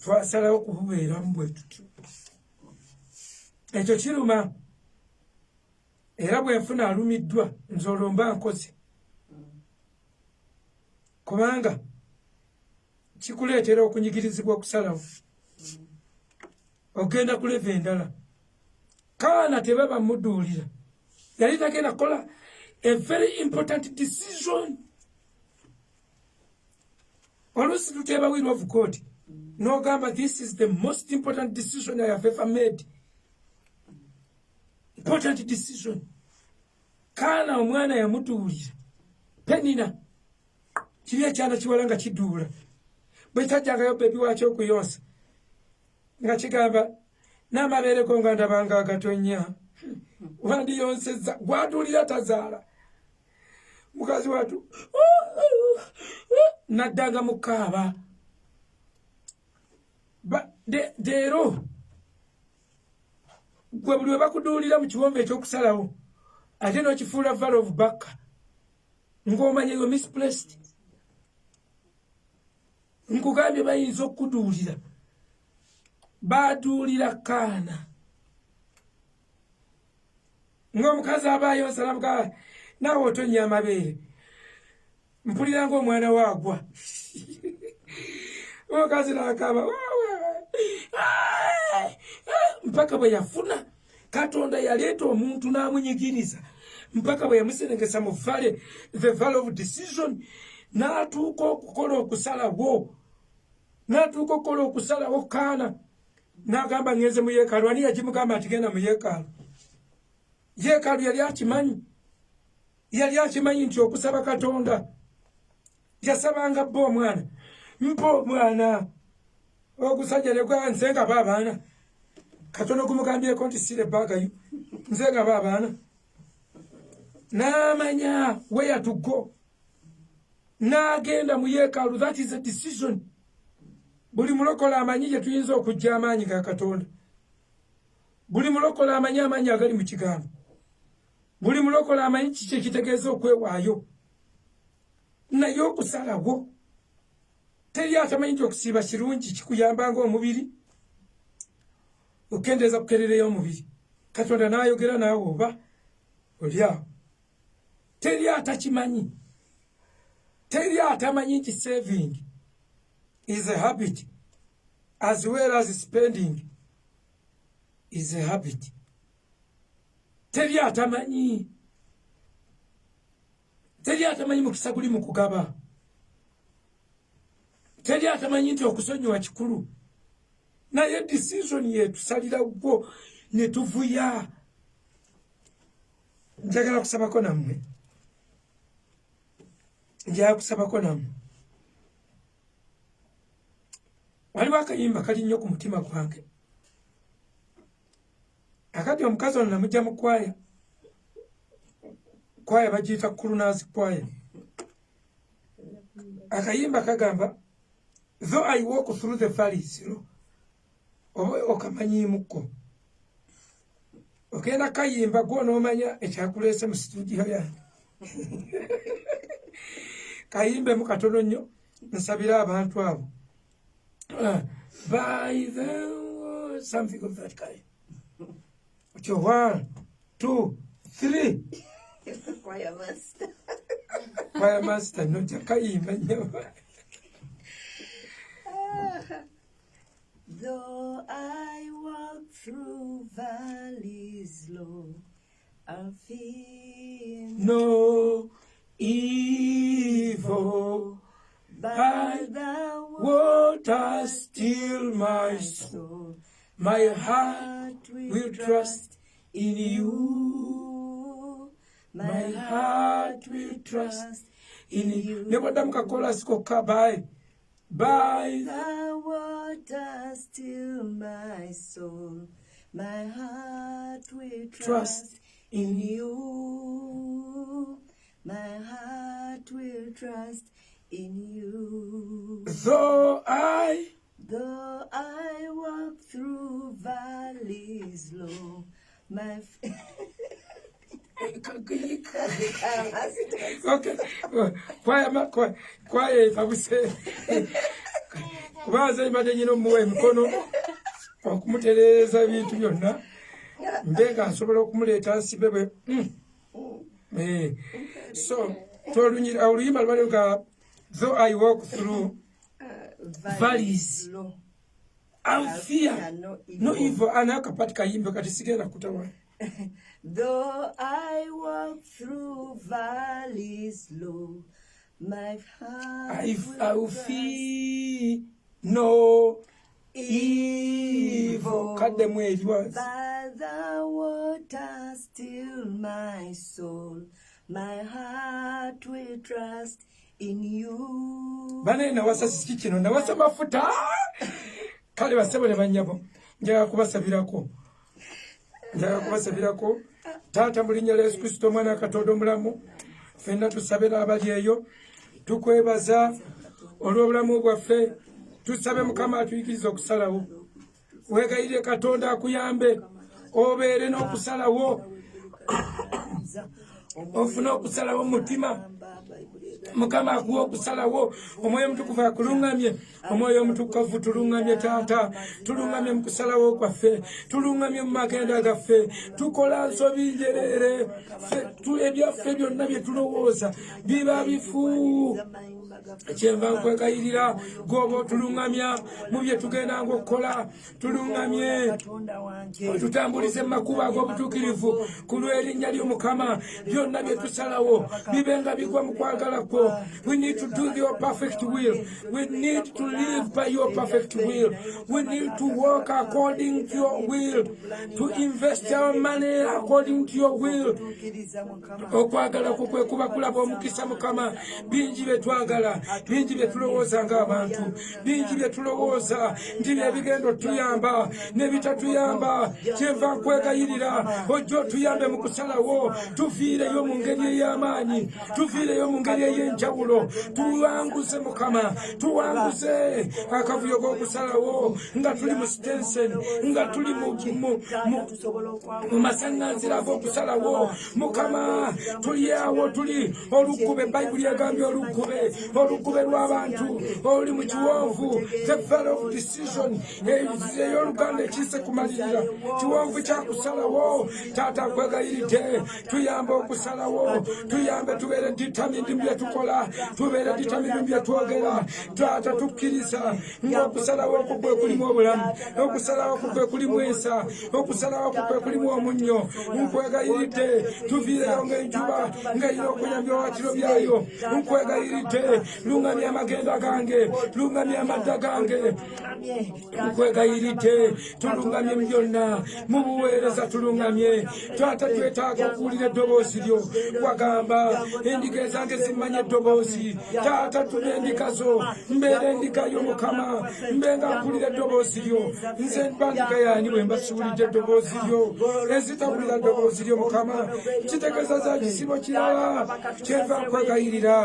twasalawo kububeeramu bwe tutyo. Ekyo kiruma era bwe nfuna alumiddwa nze olwo mba nkoze kubanga kikuleetera okunyigirizibwa okusalawo ogenda ku leva endala. Kaana tebaba muduulira yali tagenda kukola a very important decision. Oluusi tuteeba will of God n'ogamba this is the most important decision I have ever made. Important decision. Kaana omwana yamutuulira Penina kiri ekyana kiwala nga kiduula bwe kyajjangayo bebi waakyo okuyonsa nga kigamba n'amabeere go nga ndabanga agatonya wandiyonsezza gwatuulira tazaala mukazi watu naddanga mukaaba leero gwe buli we bakuduulira mu kiwonvu ekyokusalawo ate n'okifuula valley of Baca ng'omanya yo misplaced. Nkugambye bayinza okuduulira baduulira Kaana ng'omukazi abaayo nsalamuka naawe otonya amabeere mpulira ng'omwana waagwa omukazi n'akaaba mpaka bwe yafuna Katonda yaleeta omuntu n'amunyigiriza mpaka bwe yamuserengesa mu valley, the valley of decision, n'atuuka okukola okusalawo Kaana n'agamba ngenze mu yeekaalu. Ani yagimugamba nti genda mu yeekaalu? Yeekaalu yali akimanyi nti okusaba Katonda yasabanga bba omwana mpa omwana ogusajja ne gwa nze nga baabaana Katonda gumugambyeko nti sire baagayo nze nga baabaana n'amanya where to go n'agenda mu yeekaalu. That is a decision. Buli mulokola amanyi gye tuyinza okujja amaanyi ga Katonda. Buli mulokola amanyi amaanyi agali mu kigambo. Buli mulokola amanyi kiki ekitegeeza okwewaayo. Naye okusalawo teri atamanyi nti okusiiba kirungi kikuyamba ng'omubiri okendeeza kukerereyo omubiri. Katonda n'ayogera naawe oba oli awo. Teri atakimanyi. Teri atamanyi nti saving is a habit as well as spending is a habit. Teri atamanyi teri atamanyi mukisa guli mu kugaba, teri atamanyi nti okusonyiwa kikulu, naye decision yetusalira gwo ne tuvuya. Njagala kusabako nammwe, njagala kusabako nammwe. Waliwo akayimba kali nnyo ku mutima gwange, akati omukazi ono namujja mu kwaya bagiyita Kurunazi kwaya. Akayimba kagamba though I walk through the valleys, oba okamanyiimuko. Ogenda kayimba gwo n'omanya ekyakuleese mu studio yange. Kayimbe mu katono nnyo, nsabira abantu abo. By the something of that kind. But you're 1, 2, 3. Choir master. Choir master, no kayimba nnyo. Though I walk through valleys low, I'll fear no evil. by the Water still my soul. soul. My heart will trust in you. My heart will trust in you. Nebada mukakola sikoka by The water still my soul. My heart will trust in you. My heart will trust in you. though I Though I walk through valleys low, my okay. Kwaya kabuse. Kubaza imade nyino muwe mkono okumutereza bintu byonna. Mbenga nsobola okumuleeta asibebwe. So, tolunyira oluyimba lwaluga though I walk through valleys low, I'll fear no evil. Anaka pati kayimbe kati sigenda kutawa. Though I walk through valleys low, my heart I will trust fear no evil. Kadde mwezi was. by the water still my soul. My heart will trust in you. Bane na wasa siki kino na wasa mafuta. Kale basebo ne banyabo. Njagala kubasabirako. Tata mulinnya Yesu Kristo mwana Katonda omulamu. Fenna tusabira abali eyo. Tukwebaza olw'obulamu bwaffe. Tusabe Mukama atuyigirize okusalawo. Weegayirire Katonda akuyambe. Obeere n'okusalawo. Ofune okusalawo mutima. Mukama akuwa okusalawo. Omwoyo omutukuvu akulungamye. Omwoyo omutukuvu tulungamye Taata. Tulungamye mu kusalawo kwaffe. Tulungamye mu magenda gaffe. Tukola nsobi njereere. Ebyaffe byonna bye tulowooza biba bifu. Kyenva nkwegayirira gwoba otulungamya mu bye tugenda okukola. Tulungamye tutambulize mu makubo ag'obutuukirivu ku lw'erinnya ly'Omukama. Byonna bye tusalawo bibe nga bigwa mu kwagala kwo. We need to do your perfect will. We need to live by your perfect will. We need to walk according to your will. To invest our money according to your will. Okwagala kwo kwe kuba kulaba omukisa Mukama. Bingi bye twagala, bingi bye tulowooza ng'abantu, bingi bye tulowooza nti bye bigenda otuyamba ne bitatuyamba. Kyenva nkwegayirira ojja otuyambe mu kusalawo. Tuviireyo mu ngeri ey'amaanyi, tuviireyo mu ngeri ey'enjawulo. Tuwanguze Mukama, tuwanguze akavuyo k'okusalawo nga tuli mu sitensen, nga tuli mu masaŋŋanzira ag'okusalawo. Mukama tuli awo, tuli olugube. Bayibuli egambye olugube lw'abantu oli mu kiwonvu. The valley of decision ey'oluganda ekiise kumalirira, kiwonvu kyakusalawo. Taata nkwegayiridde tuyambe okusalawo, tuyambe tubeere determined mu bye tukola tubeere determined bye twogera taata tukkiriza ng'okusalawo okwo kwe kulimu obulamu okusalawo okwo kwe kulimu ensa okusalawo okwo kwe kulimu omunnyo nkwegayiridde tuviireyo ng'enjuba ng'eyina okunyamya wakiro byayo nkwegayiridde luŋŋamya amagenda gange luŋŋamya amadda gange nkwegayiridde tuluŋŋamye mu byonna mu buweereza tuluŋŋamye taata twetaaga okuwulira eddoboozi lyo wagamba endiga ezange zimmanye eddoboozi taata tuna endiga zo mbeera endiga yo mukama mbenga mpulira eddoboozi lyo nze bandika yaani bwe mbasiwulidde eddoboozi lyo ezitawulira eddoboozi lyo mukama kitegeeza za kisibo kirala kyenva nkwegayirira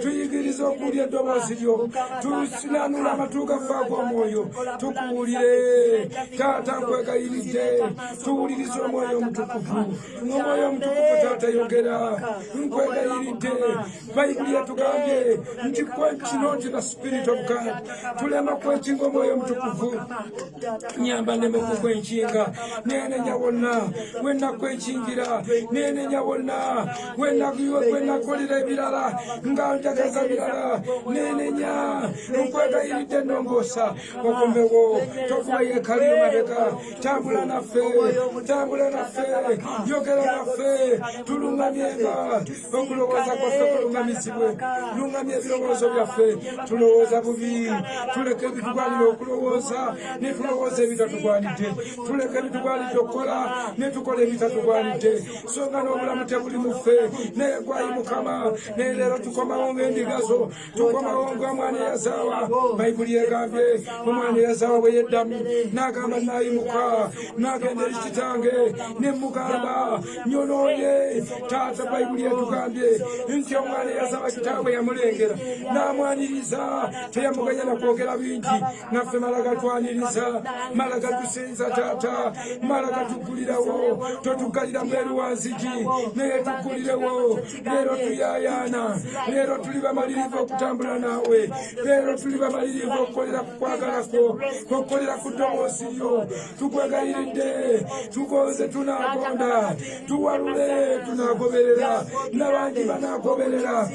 tuyigirize okuwulira eddoboozi lyo tusinanula amatu gaffe ag'omwoyo tukuwulire taata nkwegayiridde tuwulirize omwoyo omutukuvu omwoyo omutukuvu taata yogera nkwegayiridde bayibuli etugambye nti kwenkino nti the spirit of God tulema kwenkinga omwoyo omutukuvu nyamba neme okukwenkinga nenenya wonna wenakwenkingira nenenya wonna wenakolera ebirala nga njagaza birala nenenya nkwegayiridde nongoosa okomewo tokuba yeekaliyo mabega tambula naffe yogera naffe tuluŋŋamyenga okulowooza kwaffe kulungamizibwe luŋŋamya ebirowoozo byaffe tulowooza bubi tuleke ebitugwanira okulowooza ne tulowooza ebitatugwanidde tuleke ebitugwanidde okukola ne tukola ebitatugwanidde songa n'obulamu tebuli muffe naye gwayi mukama naye leero tukomawo ng'endigazo tukomawo ng'omwana eyazaawa bayibuli egambye omwana eyazaawa bwe yeddamu n'agamba naayimuka n'agenda eri kitange ne mugamba nyonoonye taata bayibuli etugambye nti omwana eyazaawa kitaawe yamulengera n'amwaniriza teyamuganya na kwogera bingi naffe mala gatwaniriza mala gatusinza taata mala gatugulirawo totugalira mweru wa nzigi naye tugulirewo leero tuyaayaana leero tuli bamalirivu okutambula naawe leero tuli bamalirivu okukolera ku kwagalako okukolera ku ddoboozi lyo tukwegayiridde tugonze tunaagonda tuwalule tunaagoberera n'abangi banaagoberera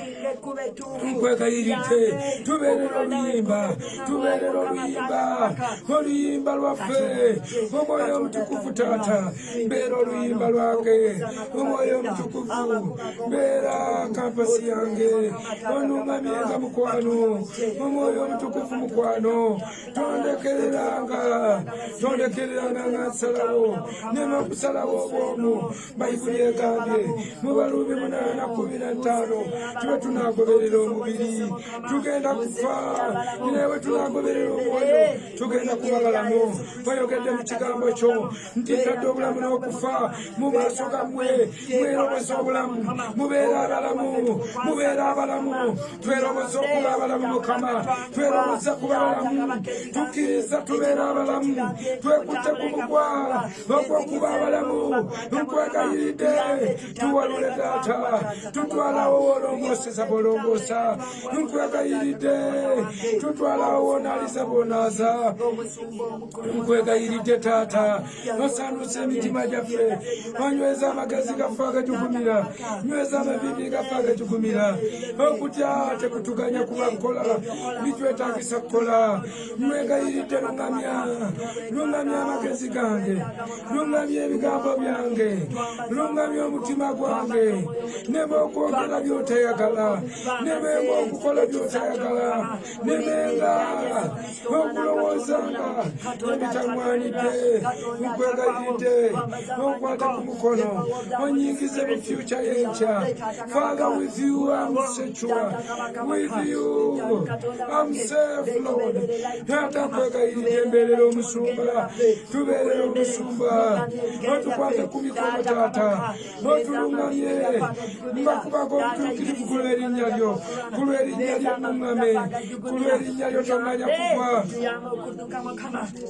nkwegayiridde tubeerera oluyimba lwaffe omwoyo omutukuvu taata mbeera oluyimba lwange omwoyo omutukuvu mbeera kampasi yange onuŋŋamyenga mukwano omwoyo omutukuvu mukwano tondekereranga nga nsalawo nema okusalawo obwomu bayibuli egambye mu Baluumi 8:15 tube tunaagoberera omubiri tugenda kufa naye tunaagoberera omwoyo tugenda kuba balamu oyogedde mu kigambo kyo nti ntadde obulamu n'okufa mu maaso gammwe mweroboza obulamu mubeera abalamu tweroboza okuba abalamu mukama tweroboza kuba abalamu tukkiriza tubeera abalamu twekutte ku mugwa ogw'okuba abalamu nkwegayiridde tuwalule taata tutwalawo olongooseza bolongoosa nkwegayiridde tutwalawo wonaaliza bonaaza nkwegayiridde taata osaanuusa emitima gyaffe onyweza amagezi gaffe agajugumira nyweza amavivi gaffe agajugumira okutya tekutuganya kuba nkola bitwetaagisa kukola mwegayiridde luŋŋamya amagezi gange luŋŋamya ebigambo byange luŋŋamya omutima gwange neba okwogera by'otayagala nebenga okukola by'otayagala nebenga okulowoozanga ebitamwanidde nkwegayiridde okwata ku mukono onyingize mu fyuca y'enkya Father, with you I'm secure, with you I'm safe, Lord. Taata nkwegayiridde mbeerera omusumba tubeerera omusumba otukwate ku mikono taata otuluŋŋamye mbakubako obutuukirivu ku lw'erinnya lyo nuŋŋame ku lw'erinnya lyo tomanya kugwa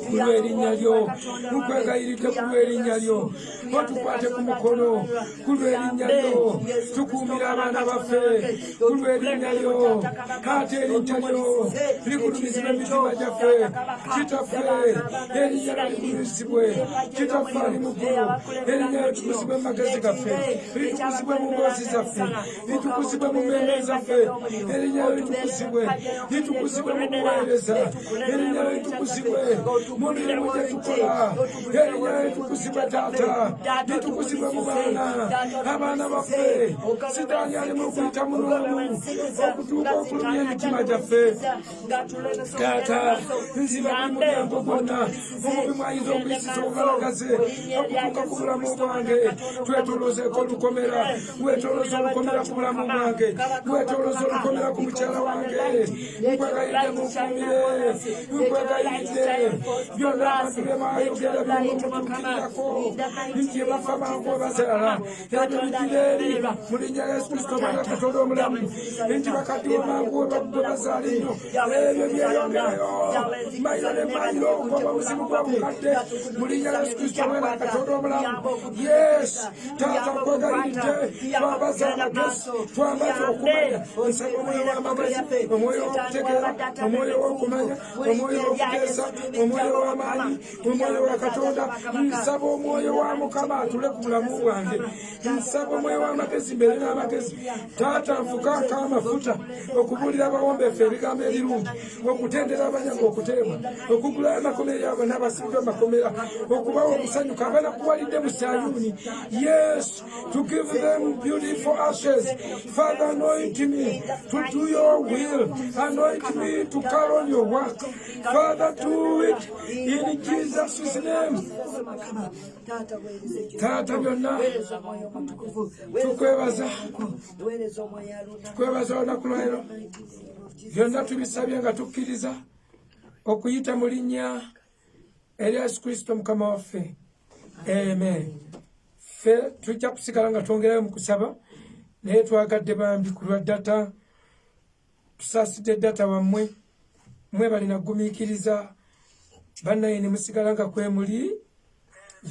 ku lw'erinnya lyo nkwegayiridde ku lw'erinnya lyo otukwate ku mukono ku lw'erinnya lyo tukuumira abaana baffe ku lw'erinnya lyo ate erinnya lyo ligulumizibwe emitima gyaffe kitaffe erinnya lyo ligulumizibwe kitaffe ali mu ggulu erinnya lyo litukuzibwe mu magezi gaffe litukuzibwe mu mboozi zaffe zaffe litukuzibwe mu mbeera zaffe erinnya lyo litukuzibwe litukuzibwe mu kuweereza erinnya lyo litukuzibwe mu mirimu gye tukola erinnya lyo litukuzibwe taata litukuzibwe mu abaana baffe sitaani alimu okuyita mulungu okutuuka okulumya emitima gyaffe taata nziba buli mulyango gwonna omubi mwayinza okuyisisa obubalagaze okutuuka ku bulamu bwange twetolozeeko olukomera wetoloza olukomera ku bulamu bwange wetoloza olukomera ku mukyala wange nkwegayidde munkumire nkwegayidde byonna abantu bye baayogera bimututukirirako nti bafa bangu bazaala ebyo bijjira eri mu linnya lya Yesu Kristo mwana Katonda omulamu nti bakaddiwo mangu bwe bazaala nnyo ebyo byeyongerayo mayiro ne mayiro okuva buzibu bwa bukadde mu linnya lya Yesu Kristo mwana Katonda omulamu yesu taata nkwegayidde twambaza amagezi twambaza okumanya nsaba omwoyo w'amagezi omwoyo w'okutegeera omwoyo w'okumanya omwoyo w'okuteesa omwoyo w'amaanyi omwoyo wa Katonda nsaba omwoyo wa Mukama atule ku bulamu bwange nsaba omwoyo w'amagezi mbere n'amagezi taata nfukaako amafuta okubuulira abawombeefu ebigambo ebirungi okutendera abanyaga okuteebwa okugulayo amakomera yaabwe n'abasibiddwa amakomera okubawa omusanyuka abanakuwalidde mu Sayuuni yes to give them beautiful ashes. Father, anoint me to do your will, anoint me to carry on your work. Father, do it in Jesus' name. Tata byonna tukwebaza olunaku lwaleero byonna tubisabye nga tukkiriza okuyita mu linnya erya Yesu Kristo Mukama waffe. Amen. Fe tujja kusigala nga twongerayo mu kusaba naye twagadde bambi ku lwa data tusaasidde data wammwe mwe balina gumiikiriza bannaye ne musigala nga kwe muli.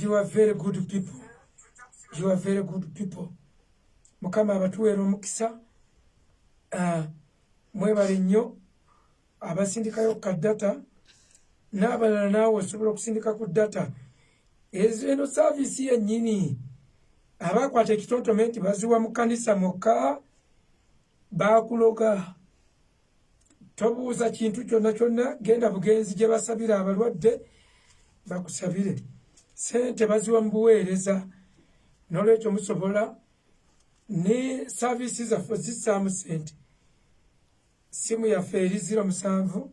You are very good people. You are very good people. Mukama abatuweera omukisa mwebale nnyo abasindikayo ka data n'abalala naawe osobola okusindika ku data eno saavisi yennyini abakwata ekitontome nti baziwa mu kkanisa mokka baakuloga. Tobuuza kintu kyonna kyonna, genda bugenzi gye basabira abalwadde bakusabire. Sente baziwa mu buweereza n'olwekyo musobola ne saavisi zaffe zissaamu sente. Simu yaffe eri 07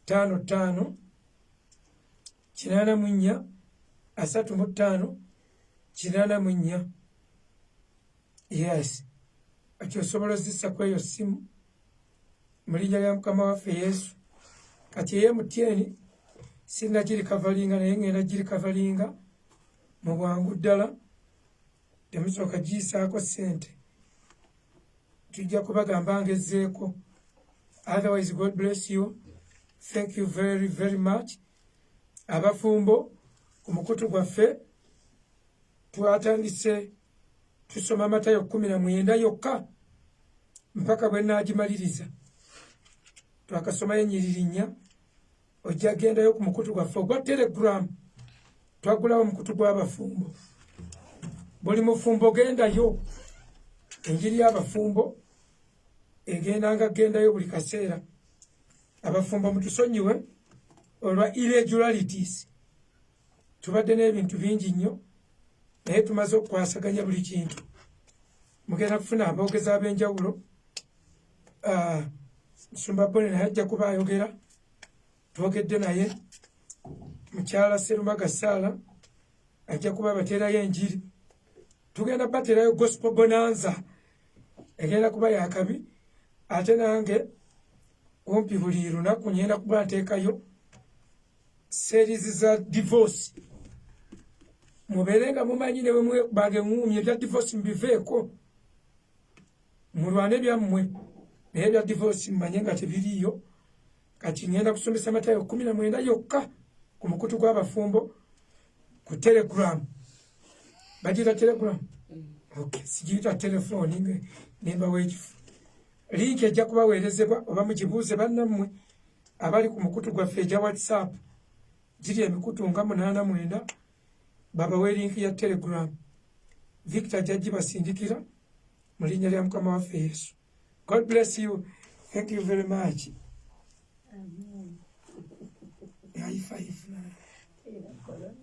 55 84 35 84. Yes, ati osobola zissa kweyo simu mu linnya lya Mukama waffe Yesu. Kati ye MTN sirina giri kavalinga naye ngenda giri kavalinga mu bwangu ddala, temusooka giyisaako sente, tujja kubagamba ngezzeeko. Otherwise, God bless you. Thank you very, very much. Abafumbo ku mukutu gwaffe twatandise tusoma Matayo 19 yokka mpaka bwe naagimaliriza. Twakasoma ennyiriri 4. Ojja gendayo ku mukutu gwaffe ogwa Telegram. Twagulawo mukutu gw'abafumbo. Buli mufumbo gendayo. Enjiri y'abafumbo egendanga gendayo buli kaseera. Abafumbo mutusonyiwe olwa irregularities. Tubadde n'ebintu bingi nnyo naye tumaze okukwasaganya buli kintu. Mugenda kufuna aboogezi ab'enjawulo. Nsumba Bone naye ajja kuba ayogera. Twogedde naye mukyala Serumaga Saala ajja kuba bateerayo enjiri. Tugenda bateerayo gospel bonanza egenda kuba yakabi. Ate nange kumpi buli lunaku ngenda kuba nteekayo series za divorce. Mubeere nga mumanyi ne bwe mwekubanga eŋŋuumye ebya divorce mubiveeko. Mulwane byammwe naye ebya divorce mumanye nga tebiriiyo. Kati ngenda kusomesa Matayo 19 yokka ku mukutu gw'abafumbo ku Telegram. Bagiyita Telegram? Okay, sigiyita telefoni nembawo ekifu. Link ejja kubaweerezebwa oba mugibuuze bannammwe abali ku mukutu gwaffe egya WhatsApp. Giri emikutu nga 89 babawe link ya Telegram. Victor jajji basindikira mu linnya lya Mukama waffe Yesu. God bless you. Thank you very much. Amen. High five. Era corona.